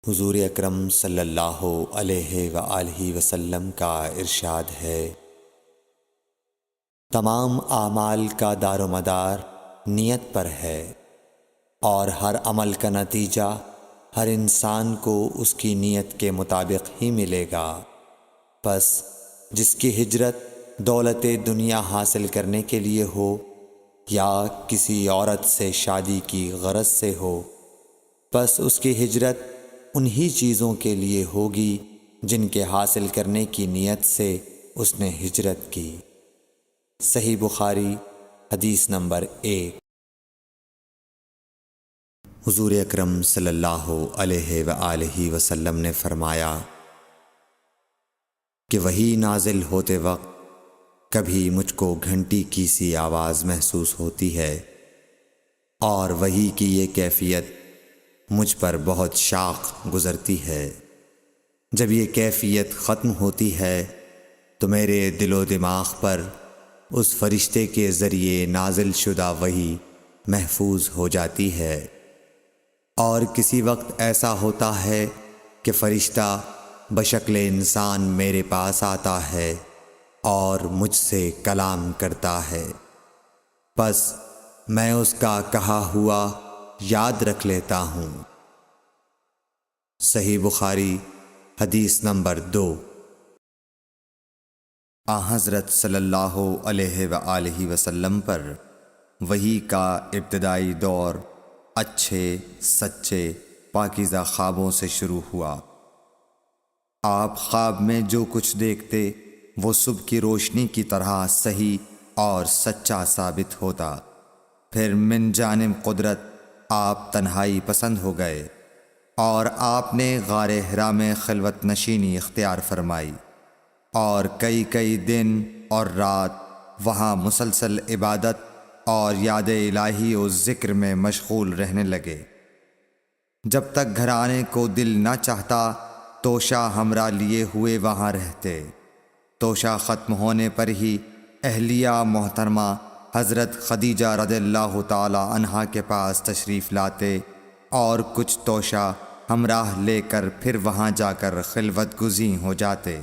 حضور اکرم صلی اللہ علیہ وآلہ وسلم کا ارشاد ہے، تمام اعمال کا دار و مدار نیت پر ہے، اور ہر عمل کا نتیجہ ہر انسان کو اس کی نیت کے مطابق ہی ملے گا۔ پس جس کی ہجرت دولت دنیا حاصل کرنے کے لیے ہو یا کسی عورت سے شادی کی غرض سے ہو، پس اس کی ہجرت انہی چیزوں کے لیے ہوگی جن کے حاصل کرنے کی نیت سے اس نے ہجرت کی۔ صحیح بخاری حدیث نمبر 1۔ حضور اکرم صلی اللہ علیہ وآلہ وسلم نے فرمایا کہ وحی نازل ہوتے وقت کبھی مجھ کو گھنٹی کی سی آواز محسوس ہوتی ہے، اور وحی کی یہ کیفیت مجھ پر بہت شاق گزرتی ہے۔ جب یہ کیفیت ختم ہوتی ہے تو میرے دل و دماغ پر اس فرشتے کے ذریعے نازل شدہ وحی محفوظ ہو جاتی ہے، اور کسی وقت ایسا ہوتا ہے کہ فرشتہ بشکل انسان میرے پاس آتا ہے اور مجھ سے کلام کرتا ہے، پس میں اس کا کہا ہوا یاد رکھ لیتا ہوں۔ صحیح بخاری حدیث نمبر 2۔ حضرت صلی اللہ علیہ وآلہ وسلم پر وحی کا ابتدائی دور اچھے سچے پاکیزہ خوابوں سے شروع ہوا۔ آپ خواب میں جو کچھ دیکھتے وہ صبح کی روشنی کی طرح صحیح اور سچا ثابت ہوتا۔ پھر من جانب قدرت آپ تنہائی پسند ہو گئے، اور آپ نے غار حرا میں خلوت نشینی اختیار فرمائی، اور کئی دن اور رات وہاں مسلسل عبادت اور یاد الہی و ذکر میں مشغول رہنے لگے۔ جب تک گھر آنے کو دل نہ چاہتا توشہ ہمراہ لیے ہوئے وہاں رہتے۔ توشہ ختم ہونے پر ہی اہلیہ محترمہ حضرت خدیجہ رضی اللہ تعالی عنہا کے پاس تشریف لاتے، اور کچھ توشہ ہمراہ لے کر پھر وہاں جا کر خلوت گزین ہو جاتے۔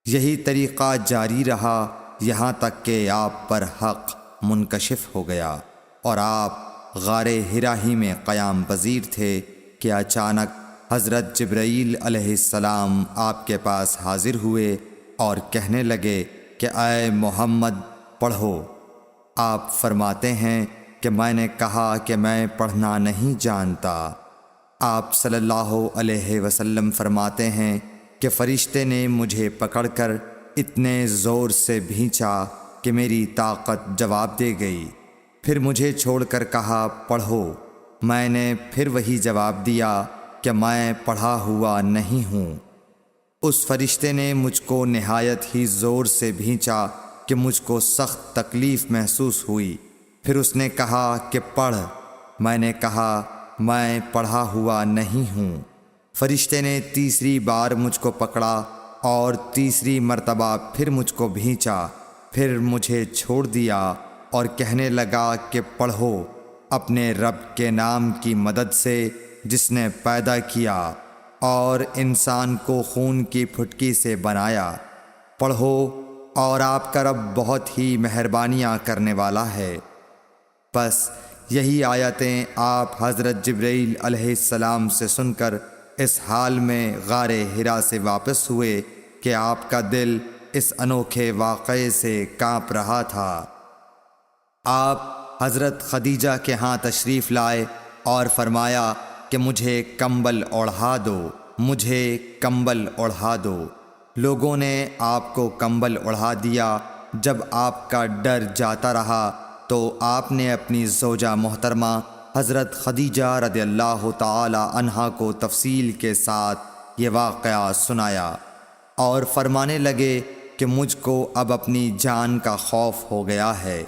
یہی طریقہ جاری رہا یہاں تک کہ آپ پر حق منکشف ہو گیا، اور آپ غار حرا ہی میں قیام پذیر تھے کہ اچانک حضرت جبرائیل علیہ السلام آپ کے پاس حاضر ہوئے اور کہنے لگے کہ اے محمد پڑھو۔ آپ فرماتے ہیں کہ میں نے کہا کہ میں پڑھنا نہیں جانتا۔ آپ صلی اللہ علیہ وسلم فرماتے ہیں کہ فرشتے نے مجھے پکڑ کر اتنے زور سے بھینچا کہ میری طاقت جواب دے گئی، پھر مجھے چھوڑ کر کہا پڑھو۔ میں نے پھر وہی جواب دیا کہ میں پڑھا ہوا نہیں ہوں۔ اس فرشتے نے مجھ کو نہایت ہی زور سے بھینچا کہ مجھ کو سخت تکلیف محسوس ہوئی، پھر اس نے کہا کہ پڑھ۔ میں نے کہا میں پڑھا ہوا نہیں ہوں۔ فرشتے نے تیسری بار مجھ کو پکڑا اور تیسری مرتبہ پھر مجھ کو بھینچا، پھر مجھے چھوڑ دیا اور کہنے لگا کہ پڑھو اپنے رب کے نام کی مدد سے جس نے پیدا کیا اور انسان کو خون کی پھٹکی سے بنایا۔ پڑھو اور آپ کا رب بہت ہی مہربانیاں کرنے والا ہے۔ پس یہی آیتیں آپ حضرت جبرائیل علیہ السلام سے سن کر اس حال میں غار حرا سے واپس ہوئے کہ آپ کا دل اس انوکھے واقعے سے کانپ رہا تھا۔ آپ حضرت خدیجہ کے ہاں تشریف لائے اور فرمایا کہ مجھے کمبل اوڑھا دو، مجھے کمبل اوڑھا دو۔ لوگوں نے آپ کو کمبل اوڑھا دیا۔ جب آپ کا ڈر جاتا رہا تو آپ نے اپنی زوجہ محترمہ حضرت خدیجہ رضی اللہ تعالی عنہا کو تفصیل کے ساتھ یہ واقعہ سنایا، اور فرمانے لگے کہ مجھ کو اب اپنی جان کا خوف ہو گیا ہے۔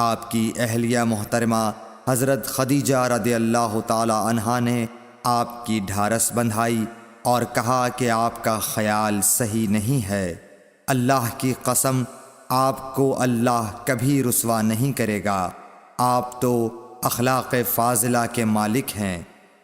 آپ کی اہلیہ محترمہ حضرت خدیجہ رضی اللہ تعالی عنہا نے آپ کی ڈھارس بندھائی اور کہا کہ آپ کا خیال صحیح نہیں ہے۔ اللہ کی قسم آپ کو اللہ کبھی رسوا نہیں کرے گا، آپ تو اخلاق فاضلہ کے مالک ہیں۔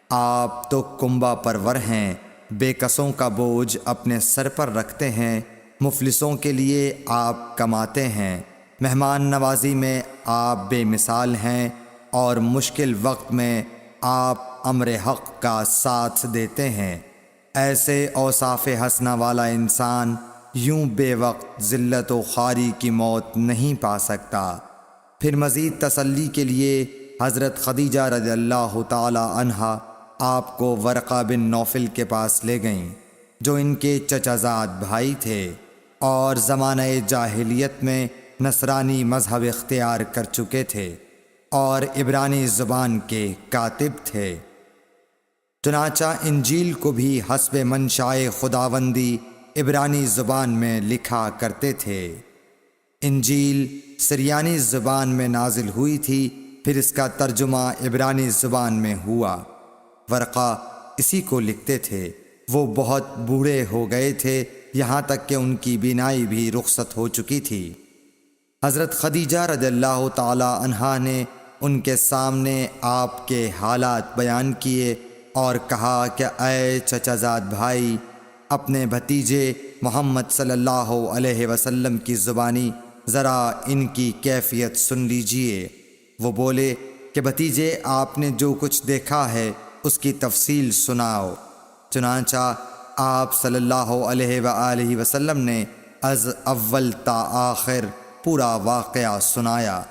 آپ تو کنبہ پرور ہیں، بے کسوں کا بوجھ اپنے سر پر رکھتے ہیں، مفلسوں کے لیے آپ کماتے ہیں، مہمان نوازی میں آپ بے مثال ہیں، اور مشکل وقت میں آپ امر حق کا ساتھ دیتے ہیں۔ ایسے اوصاف حسنہ والا انسان یوں بے وقت ذلت و خواری کی موت نہیں پا سکتا۔ پھر مزید تسلی کے لیے حضرت خدیجہ رضی اللہ تعالی عنہا آپ کو ورقہ بن نوفل کے پاس لے گئیں، جو ان کے چچا زاد بھائی تھے اور زمانہ جاہلیت میں نصرانی مذہب اختیار کر چکے تھے اور عبرانی زبان کے کاتب تھے۔ چنانچہ انجیل کو بھی حسب منشائے خداوندی عبرانی زبان میں لکھا کرتے تھے۔ انجیل سریانی زبان میں نازل ہوئی تھی، پھر اس کا ترجمہ عبرانی زبان میں ہوا۔ ورقہ اسی کو لکھتے تھے۔ وہ بہت بوڑھے ہو گئے تھے، یہاں تک کہ ان کی بینائی بھی رخصت ہو چکی تھی۔ حضرت خدیجہ رضی اللہ تعالی عنہا نے ان کے سامنے آپ کے حالات بیان کیے اور کہا کہ اے چچا زاد بھائی، اپنے بھتیجے محمد صلی اللہ علیہ وسلم کی زبانی ذرا ان کی کیفیت سن لیجئے۔ وہ بولے کہ بھتیجے، آپ نے جو کچھ دیکھا ہے اس کی تفصیل سناؤ۔ چنانچہ آپ صلی اللہ علیہ وآلہ وسلم نے از اول تا آخر پورا واقعہ سنایا،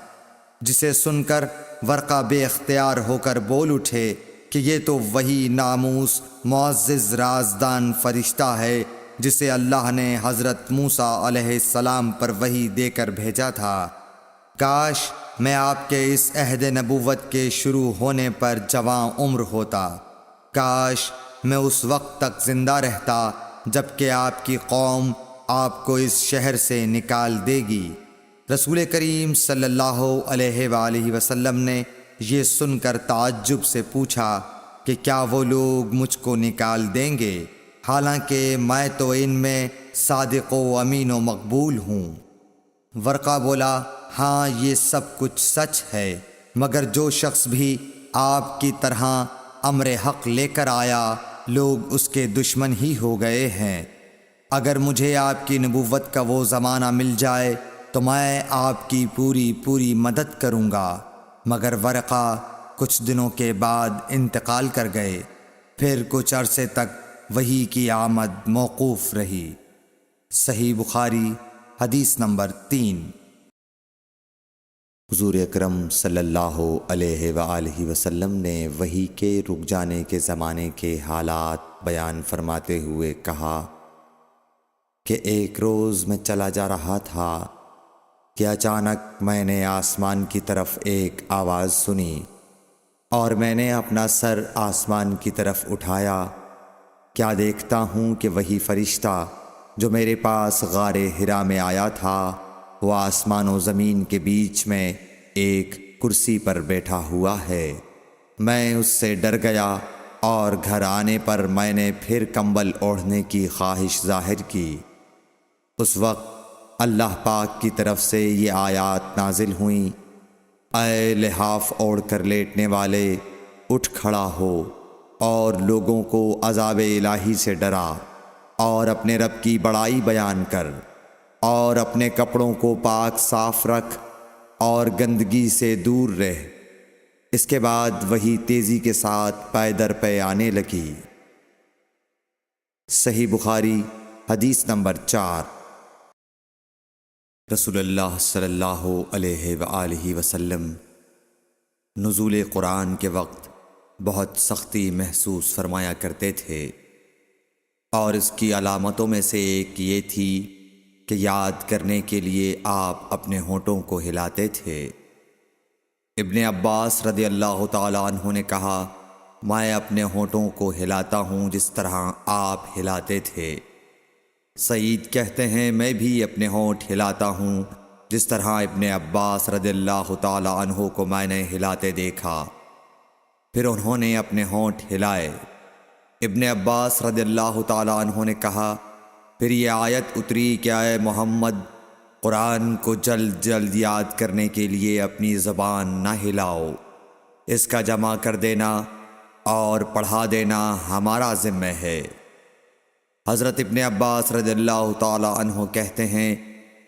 جسے سن کر ورقہ بے اختیار ہو کر بول اٹھے کہ یہ تو وہی ناموس معزز رازدان فرشتہ ہے جسے اللہ نے حضرت موسیٰ علیہ السلام پر وحی دے کر بھیجا تھا۔ کاش میں آپ کے اس عہد نبوت کے شروع ہونے پر جواں عمر ہوتا، کاش میں اس وقت تک زندہ رہتا جب کہ آپ کی قوم آپ کو اس شہر سے نکال دے گی۔ رسول کریم صلی اللہ علیہ وآلہ وسلم نے یہ سن کر تعجب سے پوچھا کہ کیا وہ لوگ مجھ کو نکال دیں گے، حالانکہ میں تو ان میں صادق و امین و مقبول ہوں۔ ورقہ بولا، ہاں یہ سب کچھ سچ ہے، مگر جو شخص بھی آپ کی طرح امر حق لے کر آیا، لوگ اس کے دشمن ہی ہو گئے ہیں۔ اگر مجھے آپ کی نبوت کا وہ زمانہ مل جائے تو میں آپ کی پوری مدد کروں گا۔ مگر ورقہ کچھ دنوں کے بعد انتقال کر گئے، پھر کچھ عرصے تک وحی کی آمد موقوف رہی۔ صحیح بخاری حدیث نمبر 3۔ حضور اکرم صلی اللہ علیہ وآلہ وسلم نے وحی کے رک جانے کے زمانے کے حالات بیان فرماتے ہوئے کہا کہ ایک روز میں چلا جا رہا تھا کہ اچانک میں نے آسمان کی طرف ایک آواز سنی اور میں نے اپنا سر آسمان کی طرف اٹھایا۔ کیا دیکھتا ہوں کہ وہی فرشتہ جو میرے پاس غار حرا میں آیا تھا، وہ آسمان و زمین کے بیچ میں ایک کرسی پر بیٹھا ہوا ہے۔ میں اس سے ڈر گیا اور گھر آنے پر میں نے پھر کمبل اوڑھنے کی خواہش ظاہر کی۔ اس وقت اللہ پاک کی طرف سے یہ آیات نازل ہوئیں، اے لحاف اوڑھ کر لیٹنے والے، اٹھ کھڑا ہو اور لوگوں کو عذاب الہی سے ڈرا، اور اپنے رب کی بڑائی بیان کر، اور اپنے کپڑوں کو پاک صاف رکھ اور گندگی سے دور رہ۔ اس کے بعد وہی تیزی کے ساتھ پے در پے آنے لگی۔ صحیح بخاری حدیث نمبر 4۔ رسول اللہ صلی اللہ علیہ وآلہ وسلم نزول قرآن کے وقت بہت سختی محسوس فرمایا کرتے تھے، اور اس کی علامتوں میں سے ایک یہ تھی کہ یاد کرنے کے لیے آپ اپنے ہونٹوں کو ہلاتے تھے۔ ابن عباس رضی اللہ تعالیٰ عنہ نے کہا، میں اپنے ہونٹوں کو ہلاتا ہوں جس طرح آپ ہلاتے تھے۔ سعید کہتے ہیں، میں بھی اپنے ہونٹ ہلاتا ہوں جس طرح ابن عباس رضی اللہ تعالی عنہ کو میں نے ہلاتے دیکھا۔ پھر انہوں نے اپنے ہونٹ ہلائے۔ ابن عباس رضی اللہ تعالی عنہ نے کہا، پھر یہ آیت اتری کہ اے محمد، قرآن کو جلد جلد یاد کرنے کے لیے اپنی زبان نہ ہلاؤ، اس کا جمع کر دینا اور پڑھا دینا ہمارا ذمہ ہے۔ حضرت ابن عباس رضی اللہ تعالی عنہ کہتے ہیں،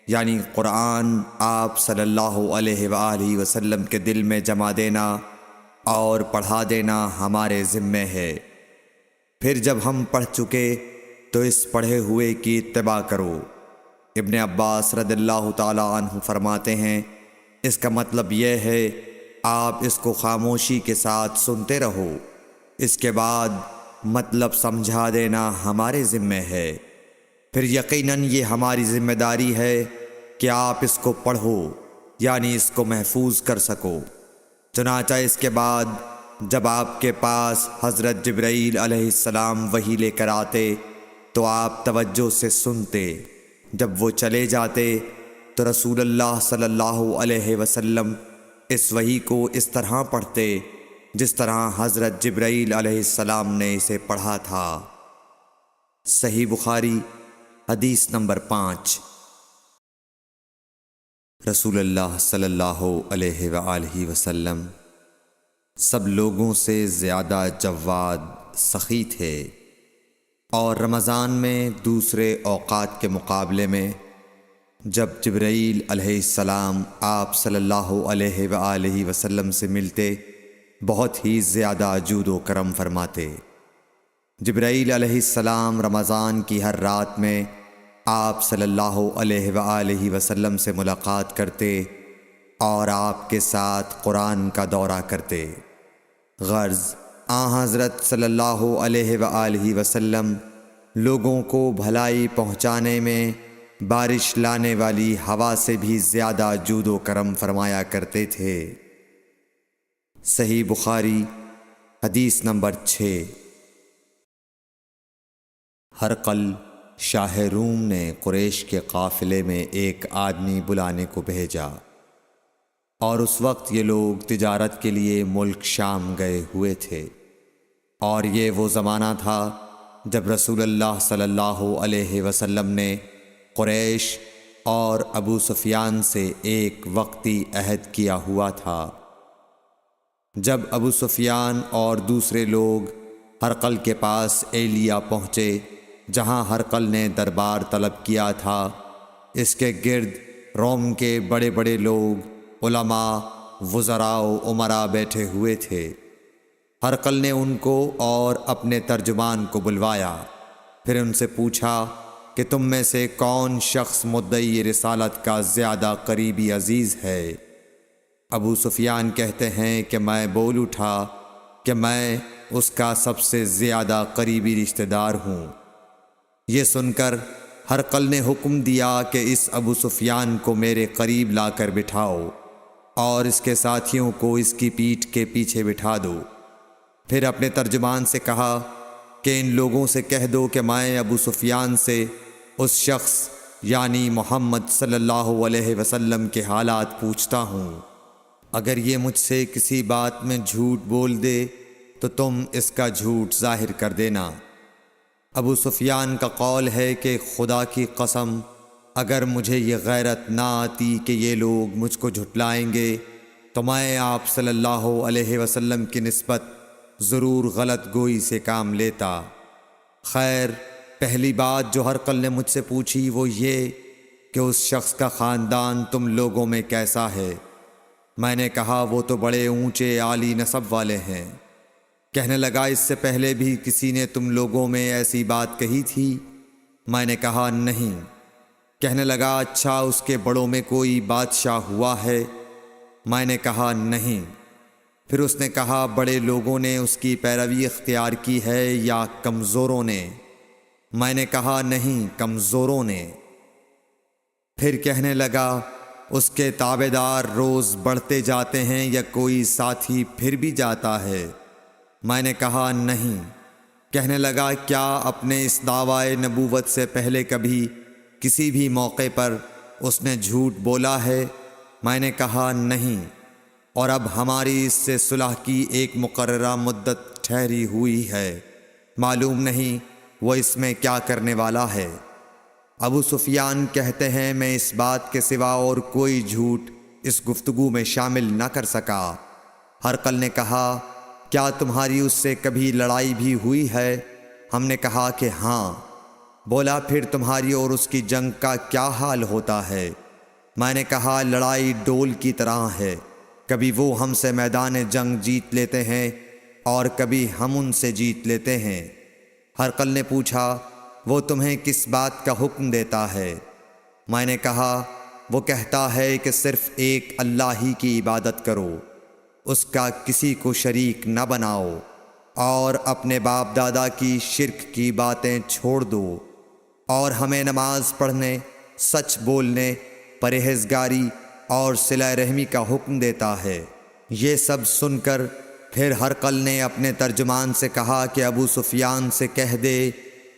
یعنی قرآن آپ صلی اللہ علیہ وآلہ وسلم کے دل میں جما دینا اور پڑھا دینا ہمارے ذمہ ہے۔ پھر جب ہم پڑھ چکے تو اس پڑھے ہوئے کی اتباع کرو۔ ابن عباس رضی اللہ تعالی عنہ فرماتے ہیں، اس کا مطلب یہ ہے آپ اس کو خاموشی کے ساتھ سنتے رہو، اس کے بعد مطلب سمجھا دینا ہمارے ذمہ ہے۔ پھر یقیناً یہ ہماری ذمہ داری ہے کہ آپ اس کو پڑھو، یعنی اس کو محفوظ کر سکو۔ چنانچہ اس کے بعد جب آپ کے پاس حضرت جبرائیل علیہ السلام وحی لے کر آتے تو آپ توجہ سے سنتے، جب وہ چلے جاتے تو رسول اللہ صلی اللہ علیہ وسلم اس وحی کو اس طرح پڑھتے جس طرح حضرت جبرائیل علیہ السلام نے اسے پڑھا تھا۔ صحیح بخاری حدیث نمبر 5۔ رسول اللہ صلی اللہ علیہ وآلہ وسلم سب لوگوں سے زیادہ جواد سخی تھے، اور رمضان میں دوسرے اوقات کے مقابلے میں جب جبرائیل علیہ السلام آپ صلی اللہ علیہ وآلہ وسلم سے ملتے بہت ہی زیادہ جود و کرم فرماتے۔ جبرائیل علیہ السلام رمضان کی ہر رات میں آپ صلی اللہ علیہ وآلہ وسلم سے ملاقات کرتے اور آپ کے ساتھ قرآن کا دورہ کرتے۔ غرض حضرت صلی اللہ علیہ وآلہ وسلم لوگوں کو بھلائی پہنچانے میں بارش لانے والی ہوا سے بھی زیادہ جود و کرم فرمایا کرتے تھے۔ صحیح بخاری حدیث نمبر 6۔ ہرقل شاہ روم نے قریش کے قافلے میں ایک آدمی بلانے کو بھیجا، اور اس وقت یہ لوگ تجارت کے لیے ملک شام گئے ہوئے تھے، اور یہ وہ زمانہ تھا جب رسول اللہ صلی اللہ علیہ وسلم نے قریش اور ابو سفیان سے ایک وقتی عہد کیا ہوا تھا۔ جب ابو سفیان اور دوسرے لوگ ہرقل کے پاس ایلیا پہنچے جہاں ہرقل نے دربار طلب کیا تھا، اس کے گرد روم کے بڑے بڑے لوگ، علماء، وزراء و امراء بیٹھے ہوئے تھے۔ ہرقل نے ان کو اور اپنے ترجمان کو بلوایا، پھر ان سے پوچھا کہ تم میں سے کون شخص مدعی رسالت کا زیادہ قریبی عزیز ہے؟ ابو سفیان کہتے ہیں کہ میں بول اٹھا کہ میں اس کا سب سے زیادہ قریبی رشتہ دار ہوں۔ یہ سن کر ہرقل نے حکم دیا کہ اس ابو سفیان کو میرے قریب لا کر بٹھاؤ اور اس کے ساتھیوں کو اس کی پیٹھ کے پیچھے بٹھا دو۔ پھر اپنے ترجمان سے کہا کہ ان لوگوں سے کہہ دو کہ میں ابو سفیان سے اس شخص یعنی محمد صلی اللہ علیہ وسلم کے حالات پوچھتا ہوں، اگر یہ مجھ سے کسی بات میں جھوٹ بول دے تو تم اس کا جھوٹ ظاہر کر دینا۔ ابو سفیان کا قول ہے کہ خدا کی قسم اگر مجھے یہ غیرت نہ آتی کہ یہ لوگ مجھ کو جھٹلائیں گے تو میں آپ صلی اللہ علیہ وسلم کی نسبت ضرور غلط گوئی سے کام لیتا۔ خیر، پہلی بات جو ہرقل نے مجھ سے پوچھی وہ یہ کہ اس شخص کا خاندان تم لوگوں میں کیسا ہے؟ میں نے کہا وہ تو بڑے اونچے عالی نسب والے ہیں۔ کہنے لگا اس سے پہلے بھی کسی نے تم لوگوں میں ایسی بات کہی تھی؟ میں نے کہا نہیں۔ کہنے لگا اچھا اس کے بڑوں میں کوئی بادشاہ ہوا ہے؟ میں نے کہا نہیں۔ پھر اس نے کہا بڑے لوگوں نے اس کی پیروی اختیار کی ہے یا کمزوروں نے؟ میں نے کہا نہیں، کمزوروں نے۔ پھر کہنے لگا اس کے تابعدار روز بڑھتے جاتے ہیں یا کوئی ساتھی پھر بھی جاتا ہے؟ میں نے کہا نہیں۔ کہنے لگا کیا اپنے اس دعوی نبوت سے پہلے کبھی کسی بھی موقع پر اس نے جھوٹ بولا ہے؟ میں نے کہا نہیں، اور اب ہماری اس سے صلح کی ایک مقررہ مدت ٹھہری ہوئی ہے، معلوم نہیں وہ اس میں کیا کرنے والا ہے۔ ابو سفیان کہتے ہیں میں اس بات کے سوا اور کوئی جھوٹ اس گفتگو میں شامل نہ کر سکا۔ ہرقل نے کہا کیا تمہاری اس سے کبھی لڑائی بھی ہوئی ہے؟ ہم نے کہا کہ ہاں۔ بولا پھر تمہاری اور اس کی جنگ کا کیا حال ہوتا ہے؟ میں نے کہا لڑائی ڈول کی طرح ہے، کبھی وہ ہم سے میدان جنگ جیت لیتے ہیں اور کبھی ہم ان سے جیت لیتے ہیں۔ ہرقل نے پوچھا وہ تمہیں کس بات کا حکم دیتا ہے؟ میں نے کہا وہ کہتا ہے کہ صرف ایک اللہ ہی کی عبادت کرو، اس کا کسی کو شریک نہ بناؤ، اور اپنے باپ دادا کی شرک کی باتیں چھوڑ دو، اور ہمیں نماز پڑھنے، سچ بولنے، پرہیزگاری اور صلہ رحمی کا حکم دیتا ہے۔ یہ سب سن کر پھر ہرقل نے اپنے ترجمان سے کہا کہ ابو سفیان سے کہہ دے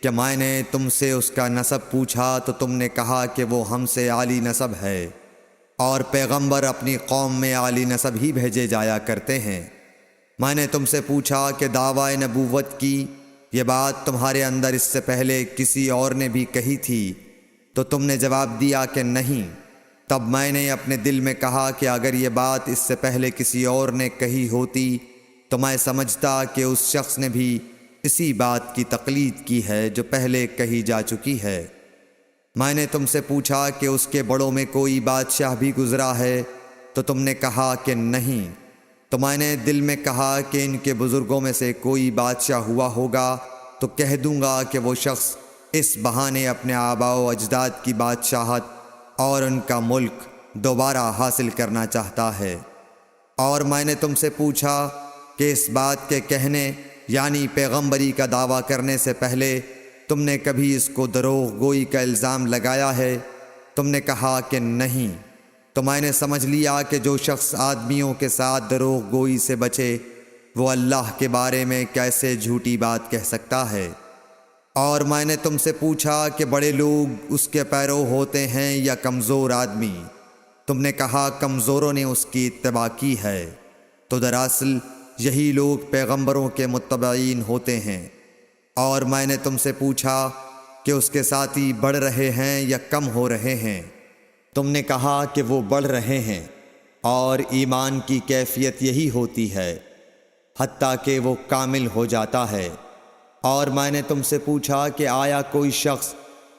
کہ میں نے تم سے اس کا نسب پوچھا تو تم نے کہا کہ وہ ہم سے عالی نسب ہے، اور پیغمبر اپنی قوم میں عالی نسب ہی بھیجے جایا کرتے ہیں۔ میں نے تم سے پوچھا کہ دعوی نبوت کی یہ بات تمہارے اندر اس سے پہلے کسی اور نے بھی کہی تھی؟ تو تم نے جواب دیا کہ نہیں۔ تب میں نے اپنے دل میں کہا کہ اگر یہ بات اس سے پہلے کسی اور نے کہی ہوتی تو میں سمجھتا کہ اس شخص نے بھی اسی بات کی تقلید کی ہے جو پہلے کہی جا چکی ہے۔ میں نے تم سے پوچھا کہ اس کے بڑوں میں کوئی بادشاہ بھی گزرا ہے؟ تو تم نے کہا کہ نہیں۔ تو میں نے دل میں کہا کہ ان کے بزرگوں میں سے کوئی بادشاہ ہوا ہوگا تو کہہ دوں گا کہ وہ شخص اس بہانے اپنے آباء و اجداد کی بادشاہت اور ان کا ملک دوبارہ حاصل کرنا چاہتا ہے۔ اور میں نے تم سے پوچھا کہ اس بات کے کہنے یعنی پیغمبری کا دعویٰ کرنے سے پہلے تم نے کبھی اس کو دروغ گوئی کا الزام لگایا ہے؟ تم نے کہا کہ نہیں۔ تو میں نے سمجھ لیا کہ جو شخص آدمیوں کے ساتھ دروغ گوئی سے بچے وہ اللہ کے بارے میں کیسے جھوٹی بات کہہ سکتا ہے۔ اور میں نے تم سے پوچھا کہ بڑے لوگ اس کے پیرو ہوتے ہیں یا کمزور آدمی؟ تم نے کہا کمزوروں نے اس کی اتباع کی ہے۔ تو دراصل یہی لوگ پیغمبروں کے متبعین ہوتے ہیں۔ اور میں نے تم سے پوچھا کہ اس کے ساتھی بڑھ رہے ہیں یا کم ہو رہے ہیں؟ تم نے کہا کہ وہ بڑھ رہے ہیں، اور ایمان کی کیفیت یہی ہوتی ہے حتیٰ کہ وہ کامل ہو جاتا ہے۔ اور میں نے تم سے پوچھا کہ آیا کوئی شخص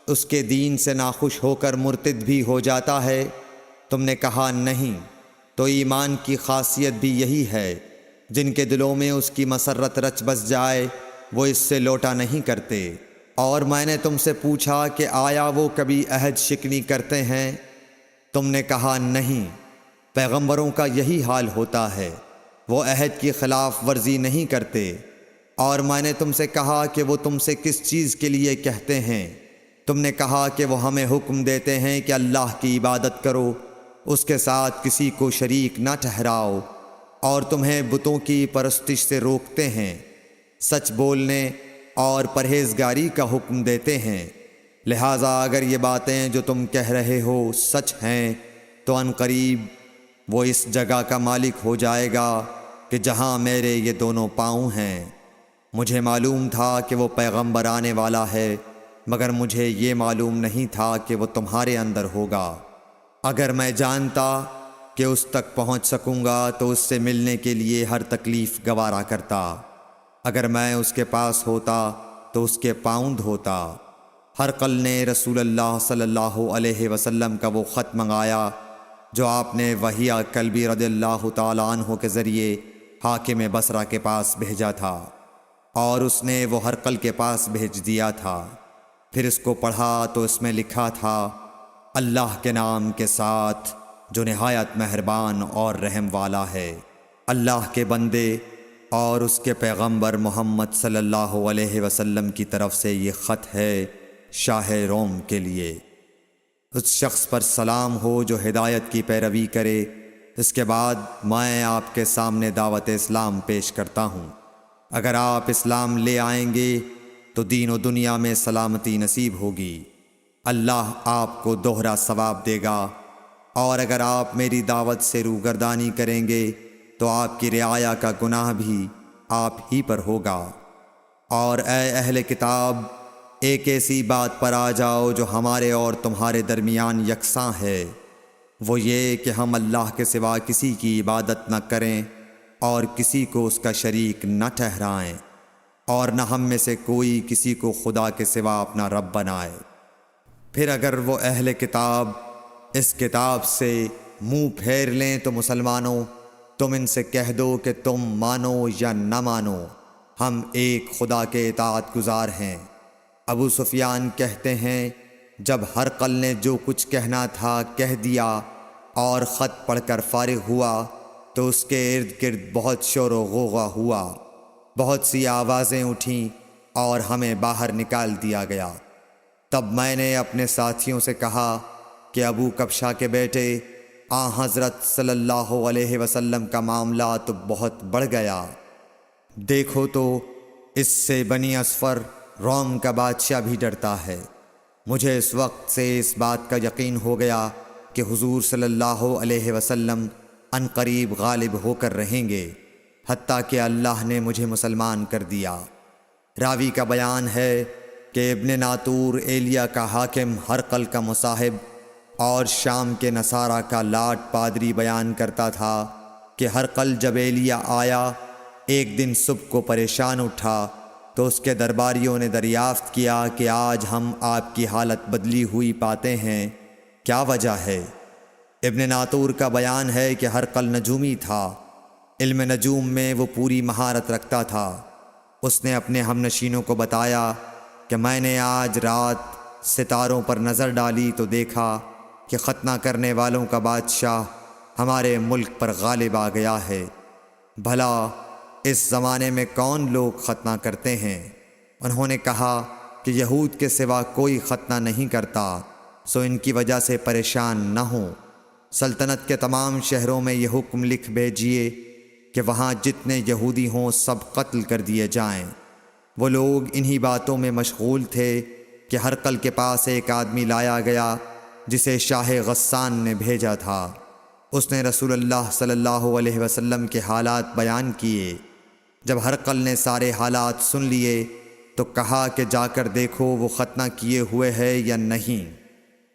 اس کے دین سے ناخوش ہو کر مرتد بھی ہو جاتا ہے؟ تم نے کہا نہیں۔ تو ایمان کی خاصیت بھی یہی ہے، جن کے دلوں میں اس کی مسرت رچ بس جائے وہ اس سے لوٹا نہیں کرتے۔ اور میں نے تم سے پوچھا کہ آیا وہ کبھی عہد شکنی کرتے ہیں؟ تم نے کہا نہیں۔ پیغمبروں کا یہی حال ہوتا ہے، وہ عہد کی خلاف ورزی نہیں کرتے۔ اور میں نے تم سے کہا کہ وہ تم سے کس چیز کے لیے کہتے ہیں؟ تم نے کہا کہ وہ ہمیں حکم دیتے ہیں کہ اللہ کی عبادت کرو، اس کے ساتھ کسی کو شریک نہ ٹھہراؤ، اور تمہیں بتوں کی پرستش سے روکتے ہیں، سچ بولنے اور پرہیزگاری کا حکم دیتے ہیں۔ لہٰذا اگر یہ باتیں جو تم کہہ رہے ہو سچ ہیں تو ان قریب وہ اس جگہ کا مالک ہو جائے گا کہ جہاں میرے یہ دونوں پاؤں ہیں۔ مجھے معلوم تھا کہ وہ پیغمبر آنے والا ہے، مگر مجھے یہ معلوم نہیں تھا کہ وہ تمہارے اندر ہوگا۔ اگر میں جانتا کہ اس تک پہنچ سکوں گا تو اس سے ملنے کے لیے ہر تکلیف گوارا کرتا۔ اگر میں اس کے پاس ہوتا تو اس کے پاؤں دھوتا۔ ہرقل نے رسول اللہ صلی اللہ علیہ وسلم کا وہ خط منگایا جو آپ نے وحیہ کلبی رضی اللہ تعالیٰ عنہ کے ذریعے حاکم بصرہ کے پاس بھیجا تھا، اور اس نے وہ ہرقل کے پاس بھیج دیا تھا۔ پھر اس کو پڑھا تو اس میں لکھا تھا، اللہ کے نام کے ساتھ جو نہایت مہربان اور رحم والا ہے۔ اللہ کے بندے اور اس کے پیغمبر محمد صلی اللہ علیہ وسلم کی طرف سے یہ خط ہے شاہ روم کے لیے۔ اس شخص پر سلام ہو جو ہدایت کی پیروی کرے۔ اس کے بعد میں آپ کے سامنے دعوت اسلام پیش کرتا ہوں۔ اگر آپ اسلام لے آئیں گے تو دین و دنیا میں سلامتی نصیب ہوگی، اللہ آپ کو دوہرا ثواب دے گا، اور اگر آپ میری دعوت سے روگردانی کریں گے تو آپ کی رعایا کا گناہ بھی آپ ہی پر ہوگا۔ اور اے اہل کتاب، ایک ایسی بات پر آ جاؤ جو ہمارے اور تمہارے درمیان یکساں ہے، وہ یہ کہ ہم اللہ کے سوا کسی کی عبادت نہ کریں اور کسی کو اس کا شریک نہ ٹھہرائیں، اور نہ ہم میں سے کوئی کسی کو خدا کے سوا اپنا رب بنائے۔ پھر اگر وہ اہل کتاب اس کتاب سے منہ پھیر لیں تو مسلمانوں، تم ان سے کہہ دو کہ تم مانو یا نہ مانو، ہم ایک خدا کے اطاعت گزار ہیں۔ ابو سفیان کہتے ہیں، جب ہرقل نے جو کچھ کہنا تھا کہہ دیا اور خط پڑھ کر فارغ ہوا تو اس کے ارد گرد بہت شور و غوغا ہوا، بہت سی آوازیں اٹھیں اور ہمیں باہر نکال دیا گیا۔ تب میں نے اپنے ساتھیوں سے کہا کہ ابو کبشہ کے بیٹے، حضرت صلی اللہ علیہ وسلم کا معاملہ تو بہت بڑھ گیا۔ دیکھو تو اس سے بنی اصفر روم کا بادشاہ بھی ڈرتا ہے۔ مجھے اس وقت سے اس بات کا یقین ہو گیا کہ حضور صلی اللہ علیہ وسلم عنقریب غالب ہو کر رہیں گے، حتیٰ کہ اللہ نے مجھے مسلمان کر دیا۔ راوی کا بیان ہے کہ ابن ناطور ایلیا کا حاکم ہرقل کا مصاحب اور شام کے نصارہ کا لاٹ پادری بیان کرتا تھا کہ ہرقل جب ایلیا آیا ایک دن صبح کو پریشان اٹھا تو اس کے درباریوں نے دریافت کیا کہ آج ہم آپ کی حالت بدلی ہوئی پاتے ہیں، کیا وجہ ہے؟ ابن ناطور کا بیان ہے کہ ہرقل نجومی تھا، علم نجوم میں وہ پوری مہارت رکھتا تھا۔ اس نے اپنے ہم نشینوں کو بتایا کہ میں نے آج رات ستاروں پر نظر ڈالی تو دیکھا کہ ختنہ کرنے والوں کا بادشاہ ہمارے ملک پر غالب آ گیا ہے۔ بھلا اس زمانے میں کون لوگ ختنہ کرتے ہیں؟ انہوں نے کہا کہ یہود کے سوا کوئی ختنہ نہیں کرتا، سو ان کی وجہ سے پریشان نہ ہوں۔ سلطنت کے تمام شہروں میں یہ حکم لکھ بھیجیے کہ وہاں جتنے یہودی ہوں سب قتل کر دیے جائیں۔ وہ لوگ انہی باتوں میں مشغول تھے کہ ہرقل کے پاس ایک آدمی لایا گیا جسے شاہ غسان نے بھیجا تھا۔ اس نے رسول اللہ صلی اللہ علیہ وسلم کے حالات بیان کیے۔ جب ہرقل نے سارے حالات سن لیے تو کہا کہ جا کر دیکھو وہ ختنہ کیے ہوئے ہے یا نہیں۔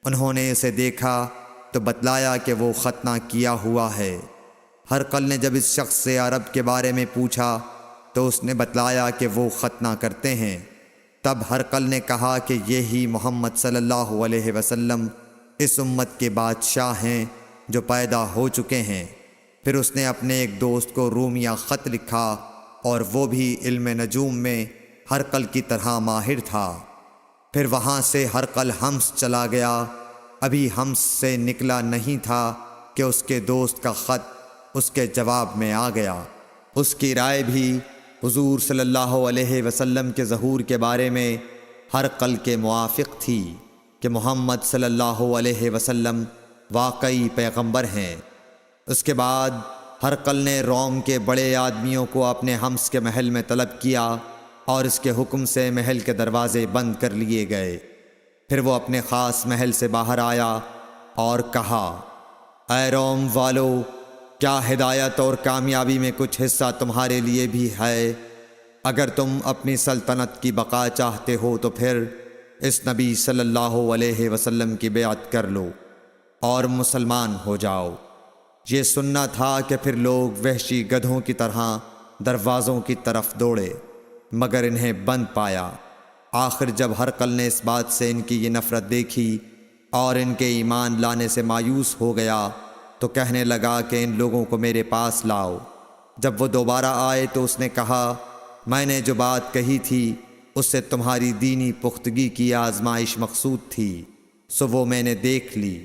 انہوں نے اسے دیکھا تو بتلایا کہ وہ ختنہ کیا ہوا ہے۔ ہرقل نے جب اس شخص سے عرب کے بارے میں پوچھا تو اس نے بتلایا کہ وہ ختنہ کرتے ہیں۔ تب ہرقل نے کہا کہ یہی محمد صلی اللہ علیہ وسلم اس امت کے بادشاہ ہیں جو پیدا ہو چکے ہیں۔ پھر اس نے اپنے ایک دوست کو رومیہ خط لکھا اور وہ بھی علم نجوم میں ہرقل کی طرح ماہر تھا۔ پھر وہاں سے ہرقل حمص چلا گیا۔ ابھی حمص سے نکلا نہیں تھا کہ اس کے دوست کا خط اس کے جواب میں آ گیا۔ اس کی رائے بھی حضور صلی اللہ علیہ وسلم کے ظہور کے بارے میں ہرقل کے موافق تھی کہ محمد صلی اللہ علیہ وسلم واقعی پیغمبر ہیں۔ اس کے بعد ہرقل نے روم کے بڑے آدمیوں کو اپنے حمص کے محل میں طلب کیا اور اس کے حکم سے محل کے دروازے بند کر لیے گئے۔ پھر وہ اپنے خاص محل سے باہر آیا اور کہا، اے روم والو، کیا ہدایت اور کامیابی میں کچھ حصہ تمہارے لیے بھی ہے؟ اگر تم اپنی سلطنت کی بقا چاہتے ہو تو پھر اس نبی صلی اللہ علیہ وسلم کی بیعت کر لو اور مسلمان ہو جاؤ۔ یہ سننا تھا کہ پھر لوگ وحشی گدھوں کی طرح دروازوں کی طرف دوڑے، مگر انہیں بند پایا۔ آخر جب ہرقل نے اس بات سے ان کی یہ نفرت دیکھی اور ان کے ایمان لانے سے مایوس ہو گیا تو کہنے لگا کہ ان لوگوں کو میرے پاس لاؤ۔ جب وہ دوبارہ آئے تو اس نے کہا، میں نے جو بات کہی تھی اس سے تمہاری دینی پختگی کی آزمائش مقصود تھی، سو وہ میں نے دیکھ لی۔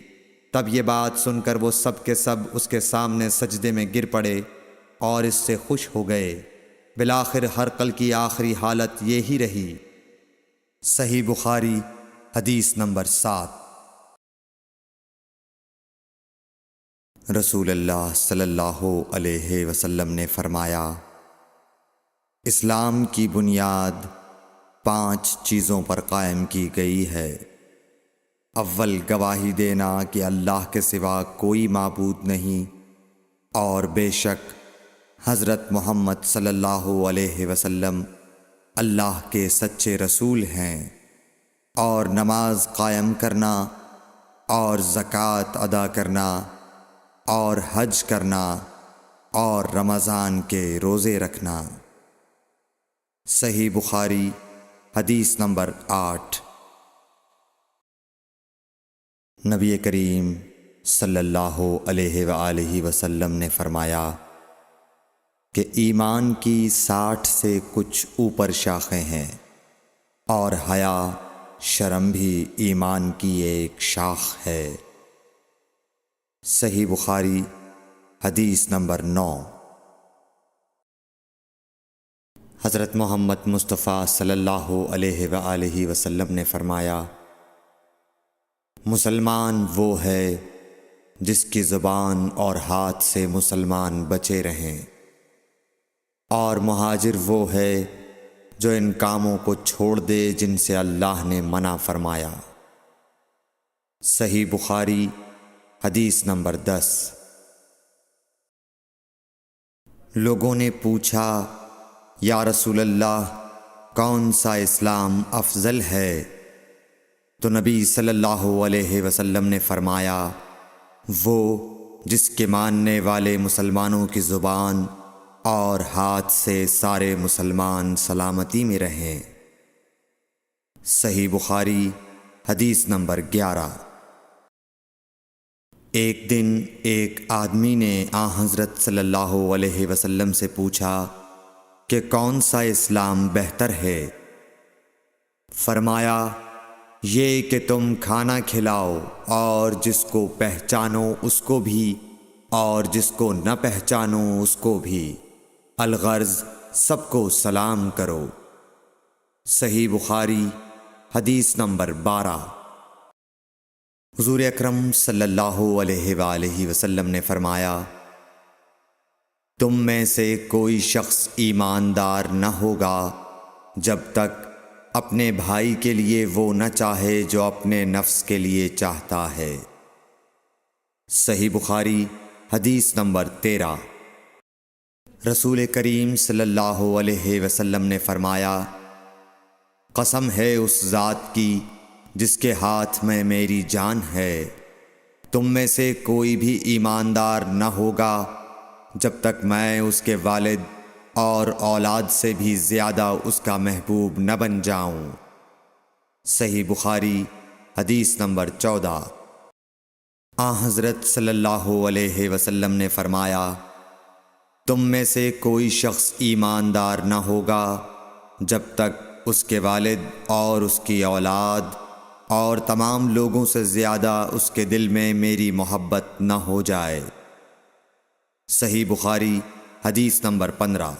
تب یہ بات سن کر وہ سب کے سب اس کے سامنے سجدے میں گر پڑے اور اس سے خوش ہو گئے۔ بالآخر ہرقل کی آخری حالت یہی رہی۔ صحیح بخاری حدیث نمبر 7۔ رسول اللہ صلی اللہ علیہ وسلم نے فرمایا، اسلام کی بنیاد 5 چیزوں پر قائم کی گئی ہے۔ اول، گواہی دینا کہ اللہ کے سوا کوئی معبود نہیں اور بے شک حضرت محمد صلی اللہ علیہ وسلم اللہ کے سچے رسول ہیں، اور نماز قائم کرنا اور زکوٰۃ ادا کرنا اور حج کرنا اور رمضان کے روزے رکھنا۔ صحیح بخاری حدیث نمبر 8۔ نبی کریم صلی اللہ علیہ وآلہ وسلم نے فرمایا کہ ایمان کی 60 سے کچھ اوپر شاخیں ہیں، اور حیا شرم بھی ایمان کی ایک شاخ ہے۔ صحیح بخاری حدیث نمبر 9۔ حضرت محمد مصطفیٰ صلی اللہ علیہ وآلہ وسلم نے فرمایا، مسلمان وہ ہے جس کی زبان اور ہاتھ سے مسلمان بچے رہیں، اور مہاجر وہ ہے جو ان کاموں کو چھوڑ دے جن سے اللہ نے منع فرمایا۔ صحیح بخاری حدیث نمبر 10۔ لوگوں نے پوچھا، یا رسول اللہ، کون سا اسلام افضل ہے؟ تو نبی صلی اللہ علیہ وسلم نے فرمایا، وہ جس کے ماننے والے مسلمانوں کی زبان اور ہاتھ سے سارے مسلمان سلامتی میں رہیں۔ صحیح بخاری حدیث نمبر 11۔ ایک دن ایک آدمی نے حضرت صلی اللہ علیہ وسلم سے پوچھا کہ کون سا اسلام بہتر ہے؟ فرمایا، یہ کہ تم کھانا کھلاؤ اور جس کو پہچانو اس کو بھی اور جس کو نہ پہچانو اس کو بھی، الغرض سب کو سلام کرو۔ صحیح بخاری حدیث نمبر 12۔ حضور اکرم صلی اللہ علیہ وآلہ وسلم نے فرمایا، تم میں سے کوئی شخص ایماندار نہ ہوگا جب تک اپنے بھائی کے لیے وہ نہ چاہے جو اپنے نفس کے لیے چاہتا ہے۔ صحیح بخاری حدیث نمبر 13۔ رسول کریم صلی اللہ علیہ وسلم نے فرمایا، قسم ہے اس ذات کی جس کے ہاتھ میں میری جان ہے، تم میں سے کوئی بھی ایماندار نہ ہوگا جب تک میں اس کے والد اور اولاد سے بھی زیادہ اس کا محبوب نہ بن جاؤں۔ صحیح بخاری حدیث نمبر 14۔ حضرت صلی اللہ علیہ وسلم نے فرمایا، تم میں سے کوئی شخص ایماندار نہ ہوگا جب تک اس کے والد اور اس کی اولاد اور تمام لوگوں سے زیادہ اس کے دل میں میری محبت نہ ہو جائے۔ صحیح بخاری حدیث نمبر 15۔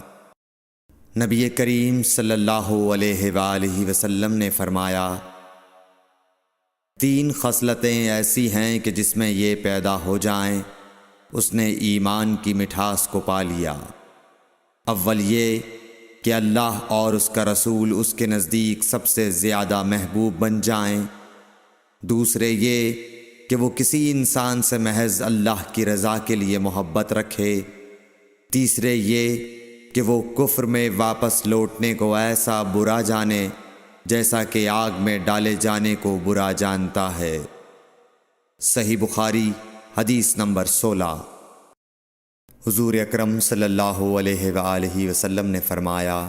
نبی کریم صلی اللہ علیہ وآلہ وسلم نے فرمایا، 3 خصلتیں ایسی ہیں کہ جس میں یہ پیدا ہو جائیں اس نے ایمان کی مٹھاس کو پا لیا۔ اول یہ کہ اللہ اور اس کا رسول اس کے نزدیک سب سے زیادہ محبوب بن جائیں، دوسرے یہ کہ وہ کسی انسان سے محض اللہ کی رضا کے لیے محبت رکھے، تیسرے یہ کہ وہ کفر میں واپس لوٹنے کو ایسا برا جانے جیسا کہ آگ میں ڈالے جانے کو برا جانتا ہے۔ صحیح بخاری حدیث نمبر 16۔ حضور اکرم صلی اللہ علیہ وآلہ وسلم نے فرمایا،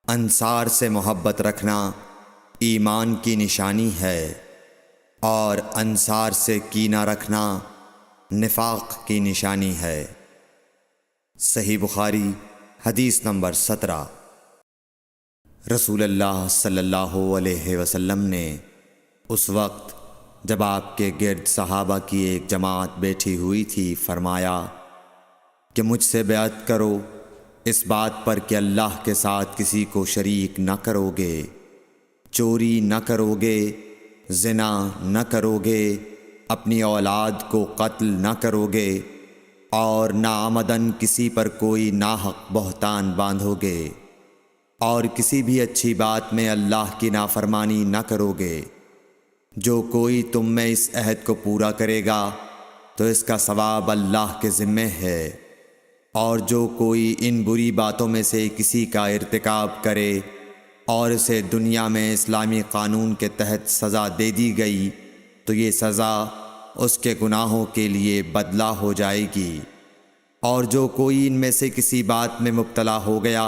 انصار سے محبت رکھنا ایمان کی نشانی ہے، اور انصار سے کینہ رکھنا نفاق کی نشانی ہے۔ صحیح بخاری حدیث نمبر 17۔ رسول اللہ صلی اللہ علیہ وسلم نے اس وقت جب آپ کے گرد صحابہ کی ایک جماعت بیٹھی ہوئی تھی فرمایا کہ مجھ سے بیعت کرو اس بات پر کہ اللہ کے ساتھ کسی کو شریک نہ کرو گے، چوری نہ کرو گے، زنا نہ کرو گے، اپنی اولاد کو قتل نہ کرو گے، اور ناعمدن کسی پر کوئی ناحق بہتان باندھو گے، اور کسی بھی اچھی بات میں اللہ کی نافرمانی نہ کرو گے۔ جو کوئی تم میں اس عہد کو پورا کرے گا تو اس کا ثواب اللہ کے ذمے ہے، اور جو کوئی ان بری باتوں میں سے کسی کا ارتکاب کرے اور اسے دنیا میں اسلامی قانون کے تحت سزا دے دی گئی تو یہ سزا اس کے گناہوں کے لیے بدلہ ہو جائے گی، اور جو کوئی ان میں سے کسی بات میں مبتلا ہو گیا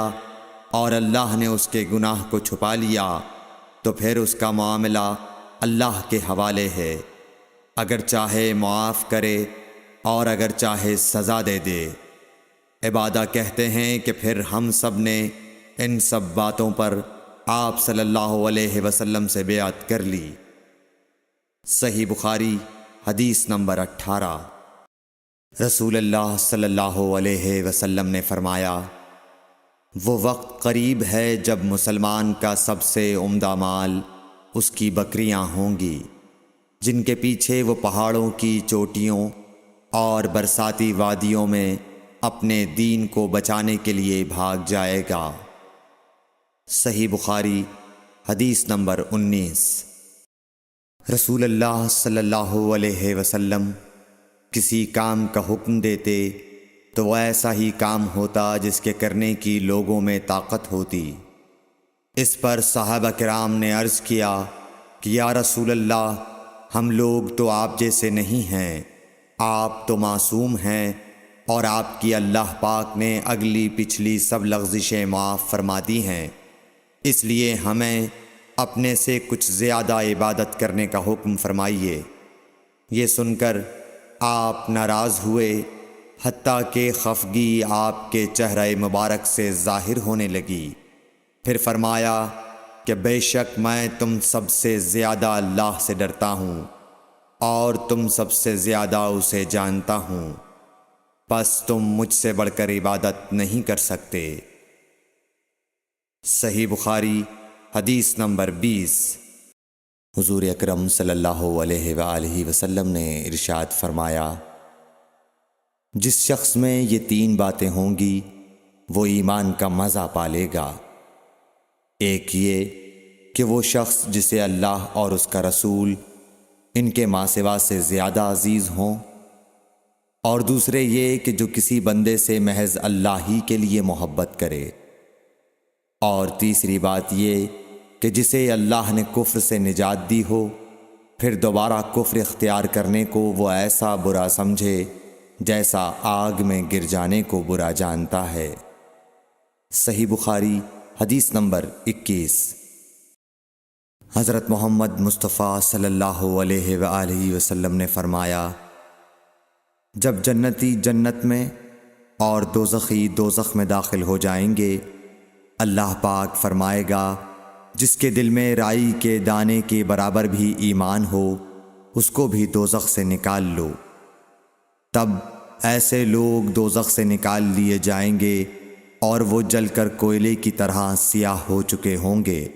اور اللہ نے اس کے گناہ کو چھپا لیا تو پھر اس کا معاملہ اللہ کے حوالے ہے، اگر چاہے معاف کرے اور اگر چاہے سزا دے دے۔ عبادہ کہتے ہیں کہ پھر ہم سب نے ان سب باتوں پر آپ صلی اللہ علیہ وسلم سے بیعت کر لی۔ صحیح بخاری حدیث نمبر 18۔ رسول اللہ صلی اللہ علیہ وسلم نے فرمایا، وہ وقت قریب ہے جب مسلمان کا سب سے عمدہ مال اس کی بکریاں ہوں گی، جن کے پیچھے وہ پہاڑوں کی چوٹیوں اور برساتی وادیوں میں اپنے دین کو بچانے کے لیے بھاگ جائے گا۔ صحیح بخاری حدیث نمبر 19۔ رسول اللہ صلی اللہ علیہ وسلم کسی کام کا حکم دیتے تو وہ ایسا ہی کام ہوتا جس کے کرنے کی لوگوں میں طاقت ہوتی۔ اس پر صحابہ کرام نے عرض کیا کہ یا رسول اللہ، ہم لوگ تو آپ جیسے نہیں ہیں، آپ تو معصوم ہیں اور آپ کی اللہ پاک نے اگلی پچھلی سب لغزشیں معاف فرما دی ہیں، اس لیے ہمیں اپنے سے کچھ زیادہ عبادت کرنے کا حکم فرمائیے۔ یہ سن کر آپ ناراض ہوئے، حتیٰ کہ خفگی آپ کے چہرہ مبارک سے ظاہر ہونے لگی۔ پھر فرمایا کہ بے شک میں تم سب سے زیادہ اللہ سے ڈرتا ہوں اور تم سب سے زیادہ اسے جانتا ہوں، پس تم مجھ سے بڑھ کر عبادت نہیں کر سکتے۔ صحیح بخاری حدیث نمبر 20۔ حضور اکرم صلی اللہ علیہ وآلہ وسلم نے ارشاد فرمایا، جس شخص میں یہ 3 باتیں ہوں گی وہ ایمان کا مزہ پالے گا۔ ایک یہ کہ وہ شخص جسے اللہ اور اس کا رسول ان کے ماں سوا سے زیادہ عزیز ہوں، اور دوسرے یہ کہ جو کسی بندے سے محض اللہ ہی کے لیے محبت کرے، اور تیسری بات یہ کہ جسے اللہ نے کفر سے نجات دی ہو، پھر دوبارہ کفر اختیار کرنے کو وہ ایسا برا سمجھے جیسا آگ میں گر جانے کو برا جانتا ہے۔ صحیح بخاری حدیث نمبر 21۔ حضرت محمد مصطفیٰ صلی اللہ علیہ وآلہ وسلم نے فرمایا، جب جنتی جنت میں اور دوزخی دوزخ میں داخل ہو جائیں گے، اللہ پاک فرمائے گا جس کے دل میں رائی کے دانے کے برابر بھی ایمان ہو، اس کو بھی دوزخ سے نکال لو۔ تب ایسے لوگ دوزخ سے نکال لیے جائیں گے اور وہ جل کر کوئلے کی طرح سیاہ ہو چکے ہوں گے،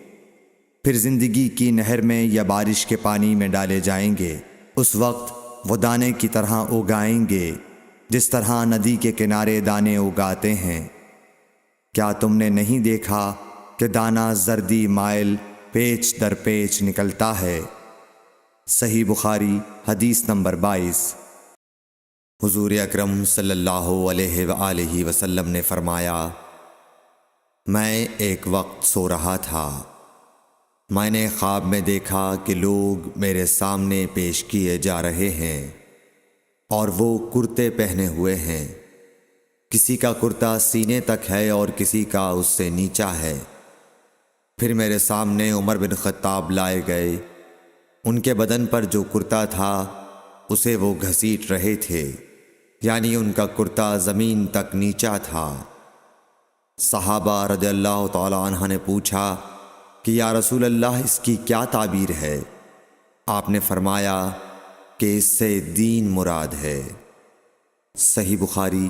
پھر زندگی کی نہر میں یا بارش کے پانی میں ڈالے جائیں گے۔ اس وقت وہ دانے کی طرح اگائیں گے جس طرح ندی کے کنارے دانے اگاتے ہیں۔ کیا تم نے نہیں دیکھا کہ دانہ زردی مائل پیچ در پیچ نکلتا ہے؟ صحیح بخاری حدیث نمبر 22۔ حضور اکرم صلی اللہ علیہ وآلہ وسلم نے فرمایا، میں ایک وقت سو رہا تھا، میں نے خواب میں دیکھا کہ لوگ میرے سامنے پیش کیے جا رہے ہیں اور وہ کرتے پہنے ہوئے ہیں، کسی کا کرتا سینے تک ہے اور کسی کا اس سے نیچا ہے۔ پھر میرے سامنے عمر بن خطاب لائے گئے، ان کے بدن پر جو کرتا تھا اسے وہ گھسیٹ رہے تھے، یعنی ان کا کرتا زمین تک نیچا تھا۔ صحابہ رضی اللہ تعالی عنہ نے پوچھا کہ یا رسول اللہ، اس کی کیا تعبیر ہے؟ آپ نے فرمایا کہ اس سے دین مراد ہے۔ صحیح بخاری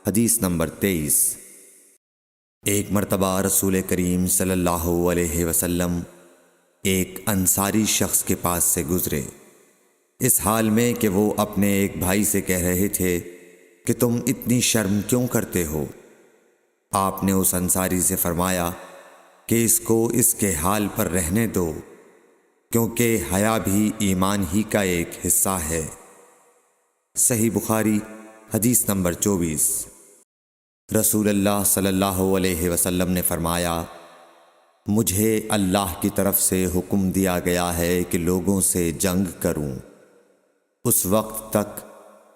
حدیث نمبر 23۔ ایک مرتبہ رسول کریم صلی اللہ علیہ وسلم ایک انصاری شخص کے پاس سے گزرے، اس حال میں کہ وہ اپنے ایک بھائی سے کہہ رہے تھے کہ تم اتنی شرم کیوں کرتے ہو؟ آپ نے اس انصاری سے فرمایا کہ اس کو اس کے حال پر رہنے دو، کیونکہ حیا بھی ایمان ہی کا ایک حصہ ہے۔ صحیح بخاری حدیث نمبر 24۔ رسول اللہ صلی اللہ علیہ وسلم نے فرمایا، مجھے اللہ کی طرف سے حکم دیا گیا ہے کہ لوگوں سے جنگ کروں، اس وقت تک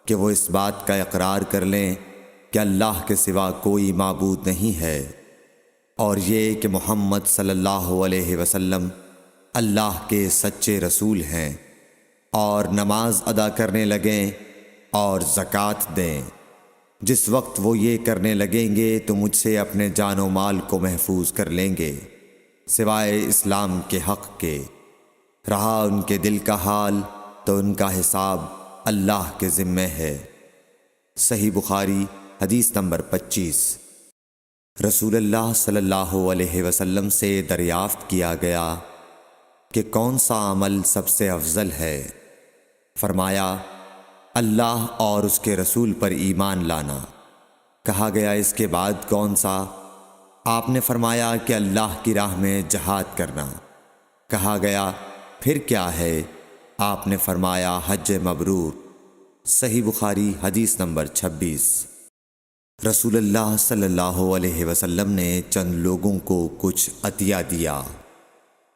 کہ وہ اس بات کا اقرار کر لیں کہ اللہ کے سوا کوئی معبود نہیں ہے، اور یہ کہ محمد صلی اللہ علیہ وسلم اللہ کے سچے رسول ہیں، اور نماز ادا کرنے لگیں اور زکوٰۃ دیں۔ جس وقت وہ یہ کرنے لگیں گے تو مجھ سے اپنے جان و مال کو محفوظ کر لیں گے، سوائے اسلام کے حق کے۔ رہا ان کے دل کا حال تو ان کا حساب اللہ کے ذمہ ہے۔ صحیح بخاری حدیث نمبر 25۔ رسول اللہ صلی اللہ علیہ وسلم سے دریافت کیا گیا کہ کون سا عمل سب سے افضل ہے؟ فرمایا اللہ اور اس کے رسول پر ایمان لانا۔ کہا گیا اس کے بعد کون سا؟ آپ نے فرمایا کہ اللہ کی راہ میں جہاد کرنا۔ کہا گیا پھر کیا ہے؟ آپ نے فرمایا حج مبرور۔ صحیح بخاری حدیث نمبر 26۔ رسول اللہ صلی اللہ علیہ وسلم نے چند لوگوں کو کچھ عطیہ دیا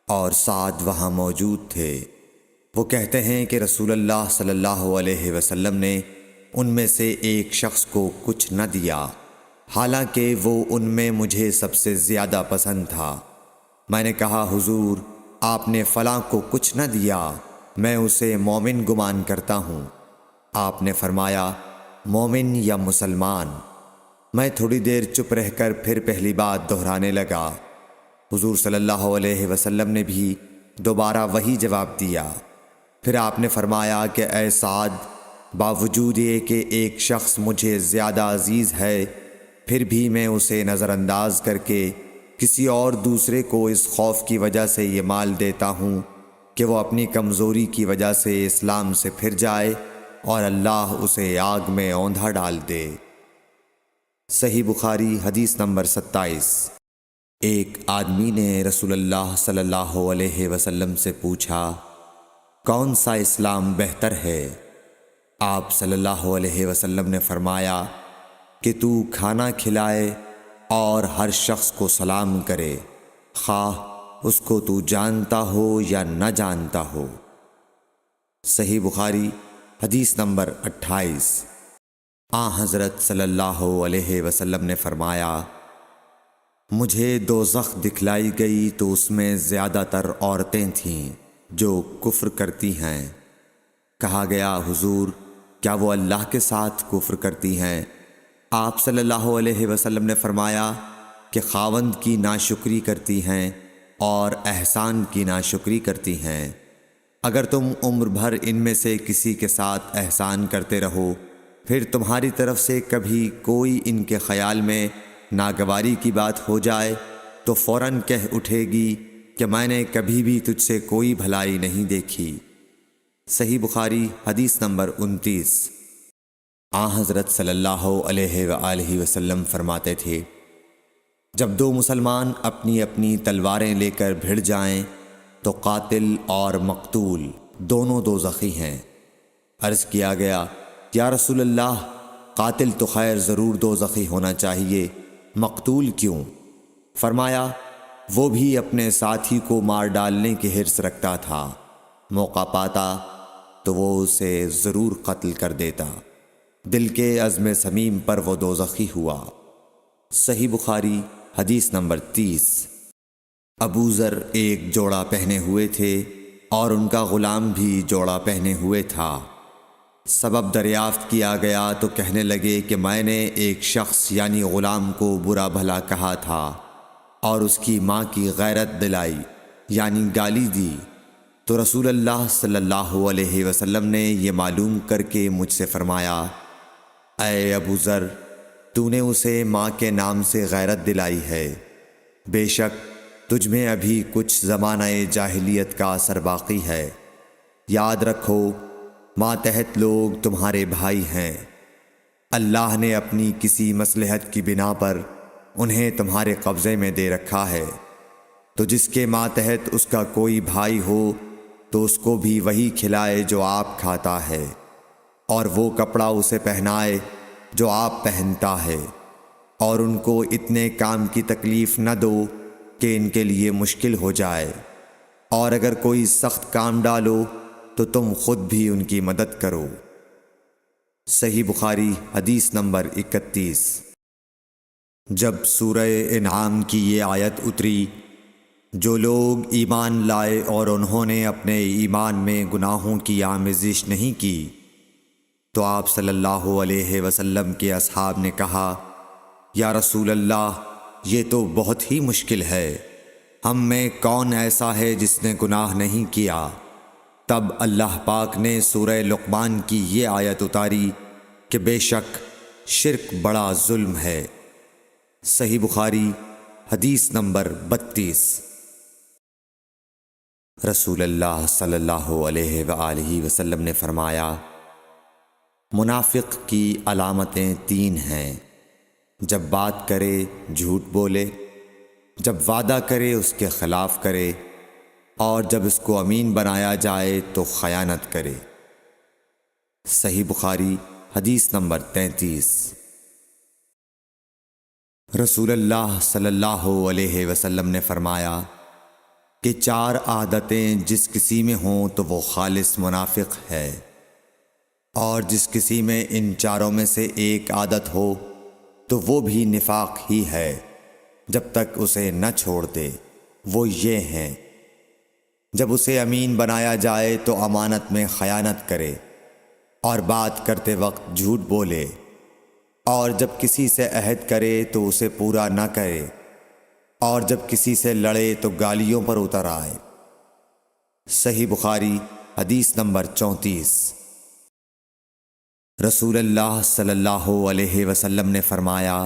اور سعد وہاں موجود تھے۔ وہ کہتے ہیں کہ رسول اللہ صلی اللہ علیہ وسلم نے ان میں سے ایک شخص کو کچھ نہ دیا، حالانکہ وہ ان میں مجھے سب سے زیادہ پسند تھا۔ میں نے کہا حضور آپ نے فلاں کو کچھ نہ دیا، میں اسے مومن گمان کرتا ہوں۔ آپ نے فرمایا مومن یا مسلمان؟ میں تھوڑی دیر چپ رہ کر پھر پہلی بات دہرانے لگا۔ حضور صلی اللہ علیہ وسلم نے بھی دوبارہ وہی جواب دیا۔ پھر آپ نے فرمایا کہ اے سعد، باوجود یہ کہ ایک شخص مجھے زیادہ عزیز ہے، پھر بھی میں اسے نظر انداز کر کے کسی اور دوسرے کو اس خوف کی وجہ سے یہ مال دیتا ہوں کہ وہ اپنی کمزوری کی وجہ سے اسلام سے پھر جائے اور اللہ اسے آگ میں اوندھا ڈال دے۔ صحیح بخاری حدیث نمبر 27۔ ایک آدمی نے رسول اللہ صلی اللہ علیہ وسلم سے پوچھا کون سا اسلام بہتر ہے؟ آپ صلی اللہ علیہ وسلم نے فرمایا کہ تو کھانا کھلائے اور ہر شخص کو سلام کرے، خواہ اس کو تو جانتا ہو یا نہ جانتا ہو۔ صحیح بخاری حدیث نمبر 28۔ حضرت صلی اللہ علیہ وسلم نے فرمایا مجھے دوزخ دکھلائی گئی تو اس میں زیادہ تر عورتیں تھیں جو کفر کرتی ہیں۔ کہا گیا حضور کیا وہ اللہ کے ساتھ کفر کرتی ہیں؟ آپ صلی اللہ علیہ وسلم نے فرمایا کہ خاوند کی ناشکری کرتی ہیں اور احسان کی ناشکری کرتی ہیں۔ اگر تم عمر بھر ان میں سے کسی کے ساتھ احسان کرتے رہو، پھر تمہاری طرف سے کبھی کوئی ان کے خیال میں ناگواری کی بات ہو جائے تو فوراً کہہ اٹھے گی کہ میں نے کبھی بھی تجھ سے کوئی بھلائی نہیں دیکھی۔ صحیح بخاری حدیث نمبر 29۔ حضرت صلی اللہ علیہ وآلہ وسلم فرماتے تھے جب دو مسلمان اپنی اپنی تلواریں لے کر بھڑ جائیں تو قاتل اور مقتول دونوں دوزخی ہیں۔ عرض کیا گیا یا رسول اللہ قاتل تو خیر ضرور دوزخی ہونا چاہیے، مقتول کیوں؟ فرمایا وہ بھی اپنے ساتھی کو مار ڈالنے کی حرص رکھتا تھا، موقع پاتا تو وہ اسے ضرور قتل کر دیتا، دل کے عزم صمیم پر وہ دوزخی ہوا۔ صحیح بخاری حدیث نمبر 30۔ ابو ذر ایک جوڑا پہنے ہوئے تھے اور ان کا غلام بھی جوڑا پہنے ہوئے تھا۔ سبب دریافت کیا گیا تو کہنے لگے کہ میں نے ایک شخص یعنی غلام کو برا بھلا کہا تھا اور اس کی ماں کی غیرت دلائی یعنی گالی دی، تو رسول اللہ صلی اللہ علیہ وسلم نے یہ معلوم کر کے مجھ سے فرمایا اے ابو ذر، تو نے اسے ماں کے نام سے غیرت دلائی ہے، بے شک تجھ میں ابھی کچھ زمانہ جاہلیت کا اثر باقی ہے۔ یاد رکھو ماتحت لوگ تمہارے بھائی ہیں، اللہ نے اپنی کسی مصلحت کی بنا پر انہیں تمہارے قبضے میں دے رکھا ہے، تو جس کے ماتحت اس کا کوئی بھائی ہو تو اس کو بھی وہی کھلائے جو آپ کھاتا ہے، اور وہ کپڑا اسے پہنائے جو آپ پہنتا ہے، اور ان کو اتنے کام کی تکلیف نہ دو کہ ان کے لیے مشکل ہو جائے، اور اگر کوئی سخت کام ڈالو تو تم خود بھی ان کی مدد کرو۔ صحیح بخاری حدیث نمبر 31۔ جب سورہ انعام کی یہ آیت اتری، جو لوگ ایمان لائے اور انہوں نے اپنے ایمان میں گناہوں کی آمیزش نہیں کی، تو آپ صلی اللہ علیہ وسلم کے اصحاب نے کہا، یا رسول اللہ، یہ تو بہت ہی مشکل ہے، ہم میں کون ایسا ہے جس نے گناہ نہیں کیا؟ تب اللہ پاک نے سورہ لقمان کی یہ آیت اتاری کہ بے شک شرک بڑا ظلم ہے۔ صحیح بخاری حدیث نمبر 32۔ رسول اللہ صلی اللہ علیہ وآلہ وسلم نے فرمایا، منافق کی علامتیں 3 ہیں: جب بات کرے جھوٹ بولے، جب وعدہ کرے اس کے خلاف کرے، اور جب اس کو امین بنایا جائے تو خیانت کرے۔ صحیح بخاری حدیث نمبر 33۔ رسول اللہ صلی اللہ علیہ وسلم نے فرمایا کہ 4 عادتیں جس کسی میں ہوں تو وہ خالص منافق ہے، اور جس کسی میں ان 4 میں سے ایک عادت ہو تو وہ بھی نفاق ہی ہے جب تک اسے نہ چھوڑ دے۔ وہ یہ ہیں: جب اسے امین بنایا جائے تو امانت میں خیانت کرے، اور بات کرتے وقت جھوٹ بولے، اور جب کسی سے عہد کرے تو اسے پورا نہ کرے، اور جب کسی سے لڑے تو گالیوں پر اتر آئے۔ صحیح بخاری حدیث نمبر 34۔ رسول اللہ صلی اللہ علیہ وسلم نے فرمایا،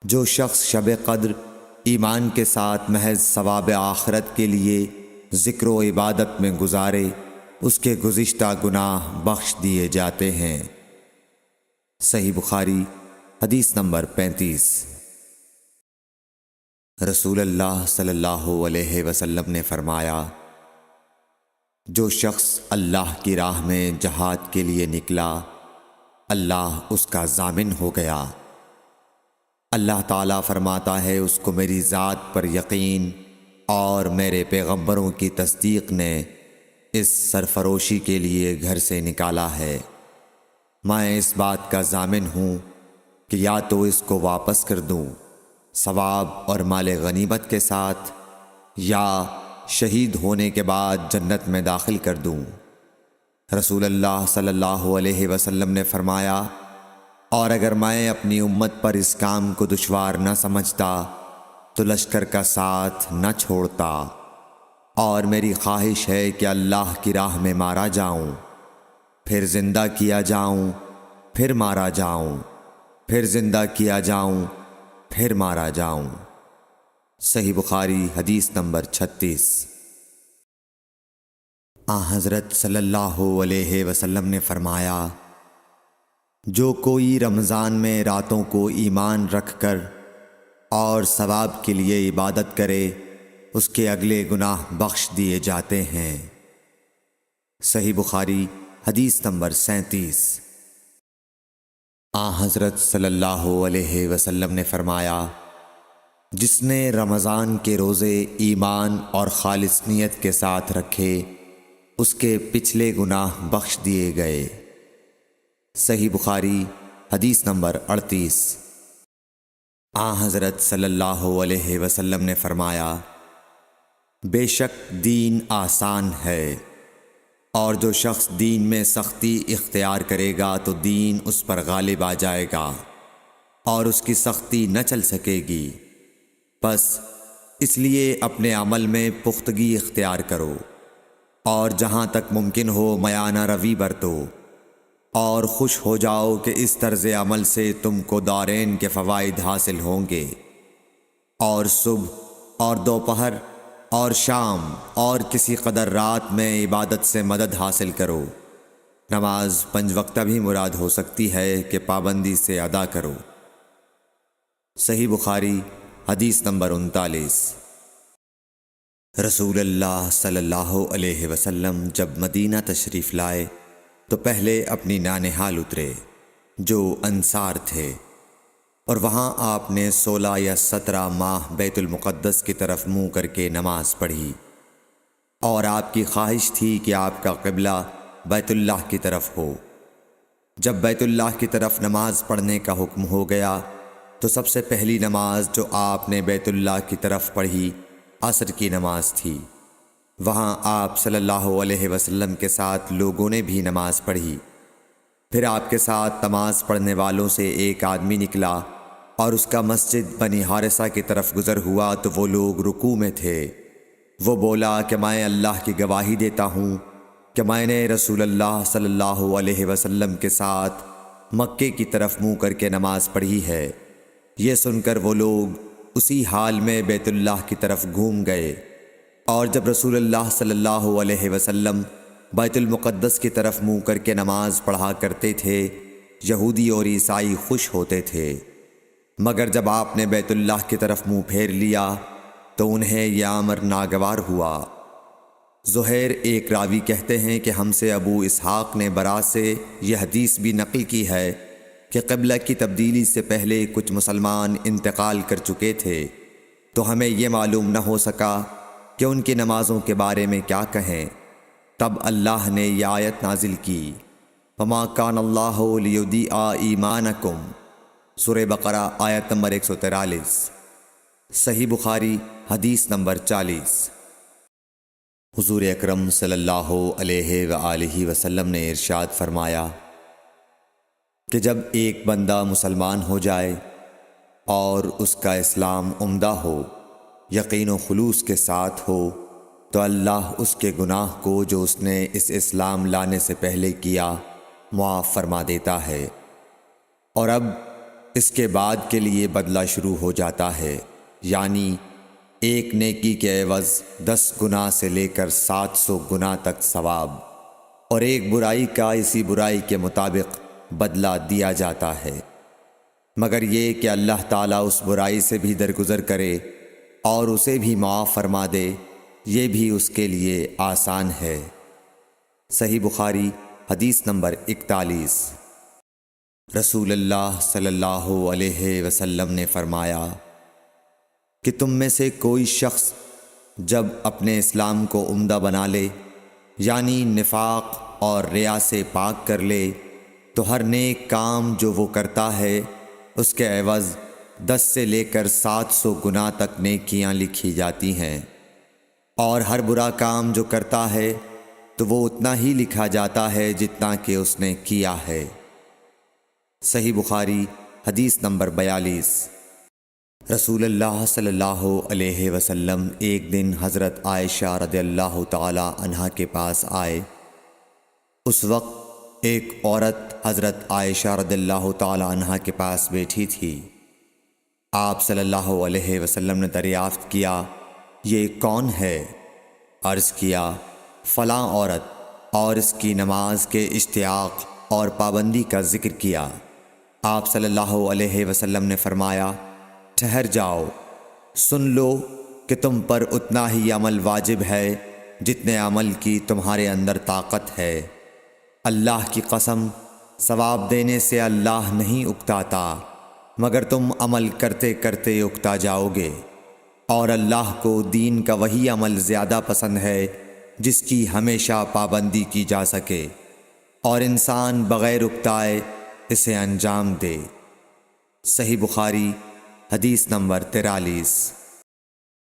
جو شخص شب قدر ایمان کے ساتھ محض ثواب آخرت کے لیے ذکر و عبادت میں گزارے، اس کے گزشتہ گناہ بخش دیے جاتے ہیں۔ صحیح بخاری حدیث نمبر 35۔ رسول اللہ صلی اللہ علیہ وسلم نے فرمایا، جو شخص اللہ کی راہ میں جہاد کے لیے نکلا، اللہ اس کا ضامن ہو گیا۔ اللہ تعالیٰ فرماتا ہے، اس کو میری ذات پر یقین اور میرے پیغمبروں کی تصدیق نے اس سرفروشی کے لیے گھر سے نکالا ہے۔ میں اس بات کا ضامن ہوں کہ یا تو اس کو واپس کر دوں ثواب اور مال غنیمت کے ساتھ، یا شہید ہونے کے بعد جنت میں داخل کر دوں۔ رسول اللہ صلی اللہ علیہ وسلم نے فرمایا، اور اگر میں اپنی امت پر اس کام کو دشوار نہ سمجھتا تو لشکر کا ساتھ نہ چھوڑتا، اور میری خواہش ہے کہ اللہ کی راہ میں مارا جاؤں، پھر زندہ کیا جاؤں، پھر مارا جاؤں، پھر زندہ کیا جاؤں، پھر مارا جاؤں۔ صحیح بخاری حدیث نمبر 36۔ حضرت صلی اللہ علیہ وسلم نے فرمایا، جو کوئی رمضان میں راتوں کو ایمان رکھ کر اور ثواب کے لیے عبادت کرے، اس کے اگلے گناہ بخش دیے جاتے ہیں۔ صحیح بخاری حدیث نمبر 37۔ حضرت صلی اللہ علیہ وسلم نے فرمایا، جس نے رمضان کے روزے ایمان اور خالص نیت کے ساتھ رکھے، اس کے پچھلے گناہ بخش دیے گئے۔ صحیح بخاری حدیث نمبر 38۔ حضرت صلی اللہ علیہ وسلم نے فرمایا، بے شک دین آسان ہے، اور جو شخص دین میں سختی اختیار کرے گا تو دین اس پر غالب آ جائے گا اور اس کی سختی نہ چل سکے گی۔ بس اس لیے اپنے عمل میں پختگی اختیار کرو، اور جہاں تک ممکن ہو میانہ روی برتو، اور خوش ہو جاؤ کہ اس طرز عمل سے تم کو دارین کے فوائد حاصل ہوں گے، اور صبح اور دوپہر اور شام اور کسی قدر رات میں عبادت سے مدد حاصل کرو۔ نماز 5 وقتہ بھی مراد ہو سکتی ہے کہ پابندی سے ادا کرو۔ صحیح بخاری حدیث نمبر 39۔ رسول اللہ صلی اللہ علیہ وسلم جب مدینہ تشریف لائے تو پہلے اپنی نانہال اترے جو انصار تھے، اور وہاں آپ نے 16 یا 17 ماہ بیت المقدس کی طرف منہ کر کے نماز پڑھی، اور آپ کی خواہش تھی کہ آپ کا قبلہ بیت اللہ کی طرف ہو۔ جب بیت اللہ کی طرف نماز پڑھنے کا حکم ہو گیا تو سب سے پہلی نماز جو آپ نے بیت اللہ کی طرف پڑھی عصر کی نماز تھی۔ وہاں آپ صلی اللہ علیہ وسلم کے ساتھ لوگوں نے بھی نماز پڑھی۔ پھر آپ کے ساتھ نماز پڑھنے والوں سے ایک آدمی نکلا اور اس کا مسجد بنی حارثہ کی طرف گزر ہوا تو وہ لوگ رکوع میں تھے۔ وہ بولا کہ میں اللہ کی گواہی دیتا ہوں کہ میں نے رسول اللہ صلی اللہ علیہ وسلم کے ساتھ مکے کی طرف منہ کر کے نماز پڑھی ہے۔ یہ سن کر وہ لوگ اسی حال میں بیت اللہ کی طرف گھوم گئے، اور جب رسول اللہ صلی اللہ علیہ وسلم بیت المقدس کی طرف منہ کر کے نماز پڑھا کرتے تھے، یہودی اور عیسائی خوش ہوتے تھے، مگر جب آپ نے بیت اللہ کی طرف منہ پھیر لیا تو انہیں یہ امر ناگوار ہوا۔ زہیر ایک راوی کہتے ہیں کہ ہم سے ابو اسحاق نے برا سے یہ حدیث بھی نقل کی ہے کہ قبلہ کی تبدیلی سے پہلے کچھ مسلمان انتقال کر چکے تھے، تو ہمیں یہ معلوم نہ ہو سکا کہ ان کی نمازوں کے بارے میں کیا کہیں۔ تب اللہ نے یہ آیت نازل کی، وَمَا كَانَ اللَّهُ لِيُضِيعَ إِيمَانَكُمْ، سورہ بقرہ آیت نمبر 143۔ صحیح بخاری حدیث نمبر 40۔ حضور اکرم صلی اللہ علیہ وآلہ وسلم نے ارشاد فرمایا کہ جب ایک بندہ مسلمان ہو جائے اور اس کا اسلام عمدہ ہو، یقین و خلوص کے ساتھ ہو، تو اللہ اس کے گناہ کو جو اس نے اس اسلام لانے سے پہلے کیا معاف فرما دیتا ہے، اور اب اس کے بعد کے لیے بدلہ شروع ہو جاتا ہے، یعنی ایک نیکی کے عوض 10 گناہ سے لے کر 700 گناہ تک ثواب، اور ایک برائی کا اسی برائی کے مطابق بدلہ دیا جاتا ہے، مگر یہ کہ اللہ تعالیٰ اس برائی سے بھی درگزر کرے اور اسے بھی معاف فرما دے، یہ بھی اس کے لیے آسان ہے۔ صحیح بخاری حدیث نمبر 41۔ رسول اللہ صلی اللہ علیہ وسلم نے فرمایا کہ تم میں سے کوئی شخص جب اپنے اسلام کو عمدہ بنا لے، یعنی نفاق اور ریا سے پاک کر لے، تو ہر نیک کام جو وہ کرتا ہے اس کے عوض 10 سے لے کر 700 گناہ تک نیکیاں لکھی جاتی ہیں، اور ہر برا کام جو کرتا ہے تو وہ اتنا ہی لکھا جاتا ہے جتنا کہ اس نے کیا ہے۔ صحیح بخاری حدیث نمبر 42۔ رسول اللہ صلی اللہ علیہ وسلم ایک دن حضرت عائشہ رضی اللہ تعالی عنہا کے پاس آئے۔ اس وقت ایک عورت حضرت عائشہ رضی اللہ تعالی عنہا کے پاس بیٹھی تھی۔ آپ صلی اللہ علیہ وسلم نے دریافت کیا، یہ کون ہے؟ عرض کیا، فلاں عورت، اور اس کی نماز کے اشتیاق اور پابندی کا ذکر کیا۔ آپ صلی اللہ علیہ وسلم نے فرمایا، ٹھہر جاؤ، سن لو کہ تم پر اتنا ہی عمل واجب ہے جتنے عمل کی تمہارے اندر طاقت ہے۔ اللہ کی قسم، ثواب دینے سے اللہ نہیں اکتاتا، مگر تم عمل کرتے کرتے اکتا جاؤ گے، اور اللہ کو دین کا وہی عمل زیادہ پسند ہے جس کی ہمیشہ پابندی کی جا سکے، اور انسان بغیر اکتائے اسے انجام دے۔ صحیح بخاری حدیث نمبر 43۔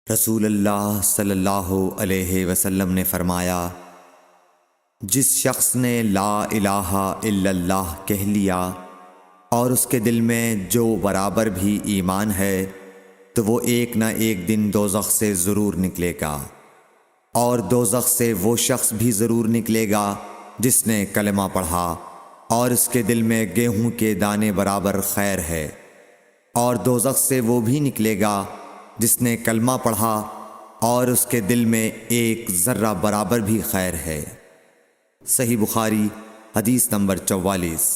رسول اللہ صلی اللہ علیہ وسلم نے فرمایا، جس شخص نے لا الہ الا اللہ کہہ لیا اور اس کے دل میں جو برابر بھی ایمان ہے، تو وہ ایک نہ ایک دن دوزخ سے ضرور نکلے گا، اور دوزخ سے وہ شخص بھی ضرور نکلے گا جس نے کلمہ پڑھا اور اس کے دل میں گیہوں کے دانے برابر خیر ہے، اور دوزخ سے وہ بھی نکلے گا جس نے کلمہ پڑھا اور اس کے دل میں ایک ذرہ برابر بھی خیر ہے۔ صحیح بخاری حدیث نمبر 44۔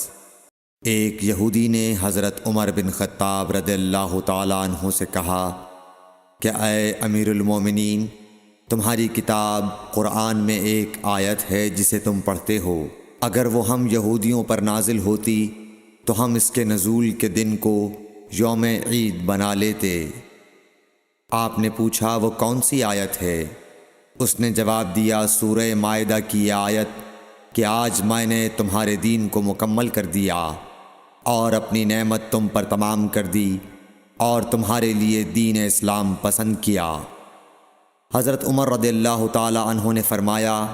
ایک یہودی نے حضرت عمر بن خطاب رضی اللہ تعالیٰ عنہ سے کہا کہ اے امیر المومنین، تمہاری کتاب قرآن میں ایک آیت ہے جسے تم پڑھتے ہو، اگر وہ ہم یہودیوں پر نازل ہوتی تو ہم اس کے نزول کے دن کو یوم عید بنا لیتے۔ آپ نے پوچھا، وہ کون سی آیت ہے؟ اس نے جواب دیا، سورہ مائدہ کی آیت، کہ آج میں نے تمہارے دین کو مکمل کر دیا اور اپنی نعمت تم پر تمام کر دی اور تمہارے لیے دین اسلام پسند کیا۔ حضرت عمر رضی اللہ تعالی عنہ نے فرمایا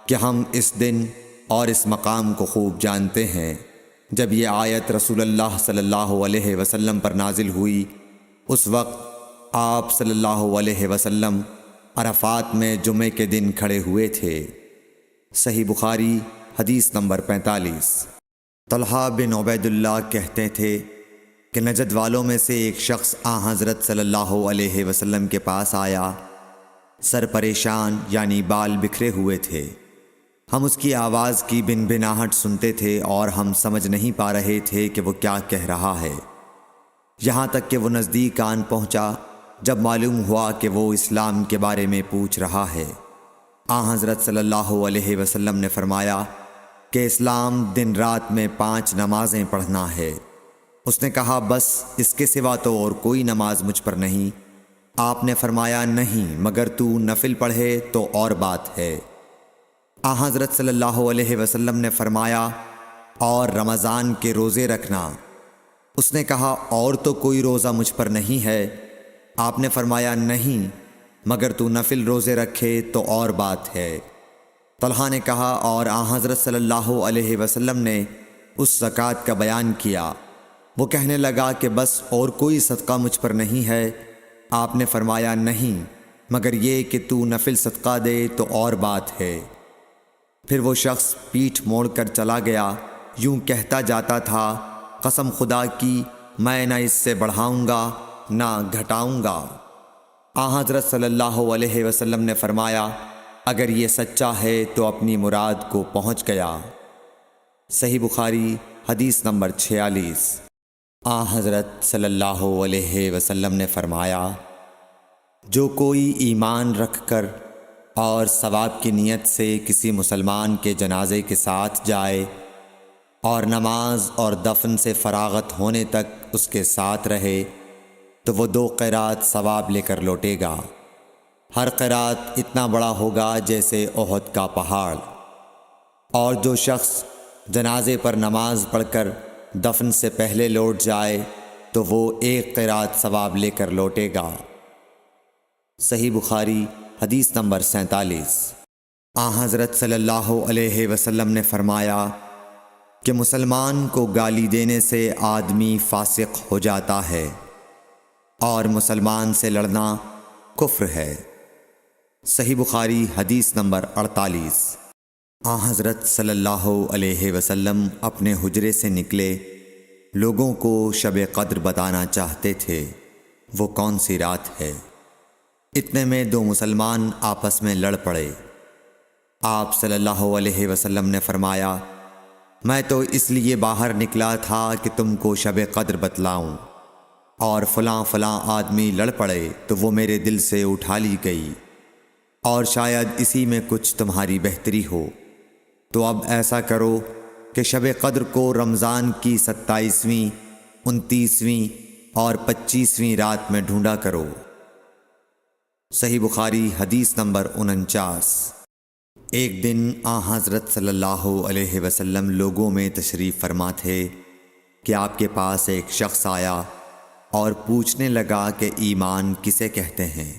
کہ ہم اس دن اور اس مقام کو خوب جانتے ہیں۔ جب یہ آیت رسول اللہ صلی اللہ علیہ وسلم پر نازل ہوئی، اس وقت آپ صلی اللہ علیہ وسلم عرفات میں جمعے کے دن کھڑے ہوئے تھے۔ صحیح بخاری حدیث نمبر 45۔ طلحہ بن عبید اللہ کہتے تھے کہ نجد والوں میں سے ایک شخص حضرت صلی اللہ علیہ وسلم کے پاس آیا، سر پریشان یعنی بال بکھرے ہوئے تھے۔ ہم اس کی آواز کی بنبناہٹ سنتے تھے اور ہم سمجھ نہیں پا رہے تھے کہ وہ کیا کہہ رہا ہے، یہاں تک کہ وہ نزدیک آن پہنچا جب معلوم ہوا کہ وہ اسلام کے بارے میں پوچھ رہا ہے۔ حضرت صلی اللہ علیہ وسلم نے فرمایا کہ اسلام دن رات میں 5 نمازیں پڑھنا ہے۔ اس نے کہا بس اس کے سوا تو اور کوئی نماز مجھ پر نہیں۔ آپ نے فرمایا نہیں، مگر تو نفل پڑھے تو اور بات ہے۔ حضرت صلی اللہ علیہ وسلم نے فرمایا اور رمضان کے روزے رکھنا۔ اس نے کہا اور تو کوئی روزہ مجھ پر نہیں ہے۔ آپ نے فرمایا نہیں، مگر تو نفل روزے رکھے تو اور بات ہے۔ طلحہ نے کہا اور حضرت صلی اللہ علیہ وسلم نے اس زکوٰۃ کا بیان کیا۔ وہ کہنے لگا کہ بس اور کوئی صدقہ مجھ پر نہیں ہے۔ آپ نے فرمایا نہیں، مگر یہ کہ تو نفل صدقہ دے تو اور بات ہے۔ پھر وہ شخص پیٹھ موڑ کر چلا گیا، یوں کہتا جاتا تھا قسم خدا کی میں نہ اس سے بڑھاؤں گا نہ گھٹاؤں گا۔ حضرت صلی اللہ علیہ وسلم نے فرمایا اگر یہ سچا ہے تو اپنی مراد کو پہنچ گیا۔ صحیح بخاری حدیث نمبر 46۔ حضرت صلی اللہ علیہ وسلم نے فرمایا جو کوئی ایمان رکھ کر اور ثواب کی نیت سے کسی مسلمان کے جنازے کے ساتھ جائے اور نماز اور دفن سے فراغت ہونے تک اس کے ساتھ رہے تو وہ 2 قیرات ثواب لے کر لوٹے گا۔ ہر قیرات اتنا بڑا ہوگا جیسے احد کا پہاڑ۔ اور جو شخص جنازے پر نماز پڑھ کر دفن سے پہلے لوٹ جائے تو وہ 1 قیرات ثواب لے کر لوٹے گا۔ صحیح بخاری حدیث نمبر 47۔ حضرت صلی اللہ علیہ وسلم نے فرمایا کہ مسلمان کو گالی دینے سے آدمی فاسق ہو جاتا ہے اور مسلمان سے لڑنا کفر ہے۔ صحیح بخاری حدیث نمبر 48۔ حضرت صلی اللہ علیہ وسلم اپنے حجرے سے نکلے، لوگوں کو شب قدر بتانا چاہتے تھے وہ کون سی رات ہے۔ اتنے میں 2 مسلمان آپس میں لڑ پڑے۔ آپ صلی اللہ علیہ وسلم نے فرمایا میں تو اس لیے باہر نکلا تھا کہ تم کو شب قدر بتلاؤں، اور فلاں فلاں آدمی لڑ پڑے تو وہ میرے دل سے اٹھا لی گئی، اور شاید اسی میں کچھ تمہاری بہتری ہو۔ تو اب ایسا کرو کہ شب قدر کو رمضان کی 27ویں، 29ویں اور 25ویں رات میں ڈھونڈا کرو۔ صحیح بخاری حدیث نمبر 49۔ ایک دن حضرت صلی اللہ علیہ وسلم لوگوں میں تشریف فرما تھے کہ آپ کے پاس ایک شخص آیا اور پوچھنے لگا کہ ایمان کسے کہتے ہیں۔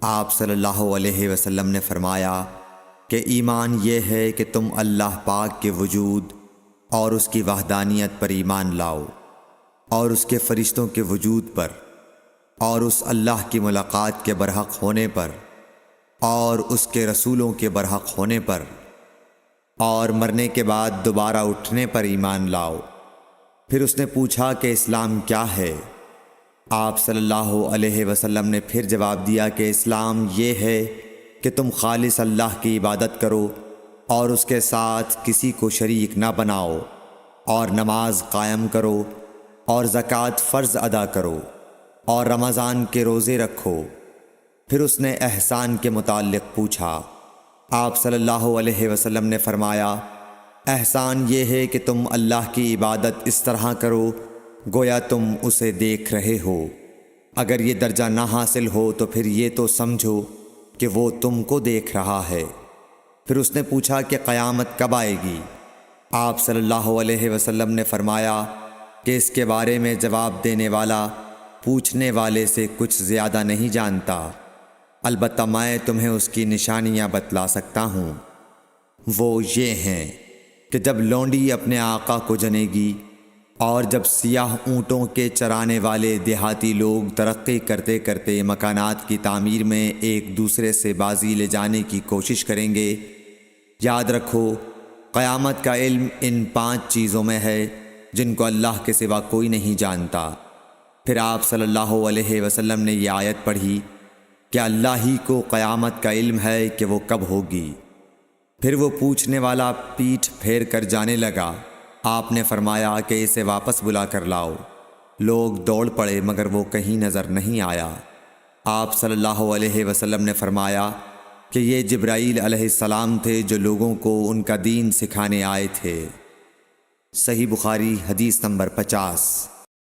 آپ صلی اللہ علیہ وسلم نے فرمایا کہ ایمان یہ ہے کہ تم اللہ پاک کے وجود اور اس کی وحدانیت پر ایمان لاؤ، اور اس کے فرشتوں کے وجود پر، اور اس اللہ کی ملاقات کے برحق ہونے پر، اور اس کے رسولوں کے برحق ہونے پر، اور مرنے کے بعد دوبارہ اٹھنے پر ایمان لاؤ۔ پھر اس نے پوچھا کہ اسلام کیا ہے؟ آپ صلی اللہ علیہ وسلم نے پھر جواب دیا کہ اسلام یہ ہے کہ تم خالص اللہ کی عبادت کرو اور اس کے ساتھ کسی کو شریک نہ بناؤ، اور نماز قائم کرو، اور زکوٰۃ فرض ادا کرو، اور رمضان کے روزے رکھو۔ پھر اس نے احسان کے متعلق پوچھا۔ آپ صلی اللہ علیہ وسلم نے فرمایا احسان یہ ہے کہ تم اللہ کی عبادت اس طرح کرو گویا تم اسے دیکھ رہے ہو۔ اگر یہ درجہ نہ حاصل ہو تو پھر یہ تو سمجھو کہ وہ تم کو دیکھ رہا ہے۔ پھر اس نے پوچھا کہ قیامت کب آئے گی؟ آپ صلی اللہ علیہ وسلم نے فرمایا کہ اس کے بارے میں جواب دینے والا پوچھنے والے سے کچھ زیادہ نہیں جانتا، البتہ میں تمہیں اس کی نشانیاں بتلا سکتا ہوں۔ وہ یہ ہیں کہ جب لونڈی اپنے آقا کو جنے گی، اور جب سیاہ اونٹوں کے چرانے والے دیہاتی لوگ ترقی کرتے کرتے مکانات کی تعمیر میں ایک دوسرے سے بازی لے جانے کی کوشش کریں گے، یاد رکھو قیامت کا علم ان 5 چیزوں میں ہے جن کو اللہ کے سوا کوئی نہیں جانتا۔ پھر آپ صلی اللہ علیہ وسلم نے یہ آیت پڑھی کہ اللہ ہی کو قیامت کا علم ہے کہ وہ کب ہوگی۔ پھر وہ پوچھنے والا پیٹھ پھیر کر جانے لگا۔ آپ نے فرمایا کہ اسے واپس بلا کر لاؤ۔ لوگ دوڑ پڑے مگر وہ کہیں نظر نہیں آیا۔ آپ صلی اللہ علیہ وسلم نے فرمایا کہ یہ جبرائیل علیہ السلام تھے جو لوگوں کو ان کا دین سکھانے آئے تھے۔ صحیح بخاری حدیث نمبر 50۔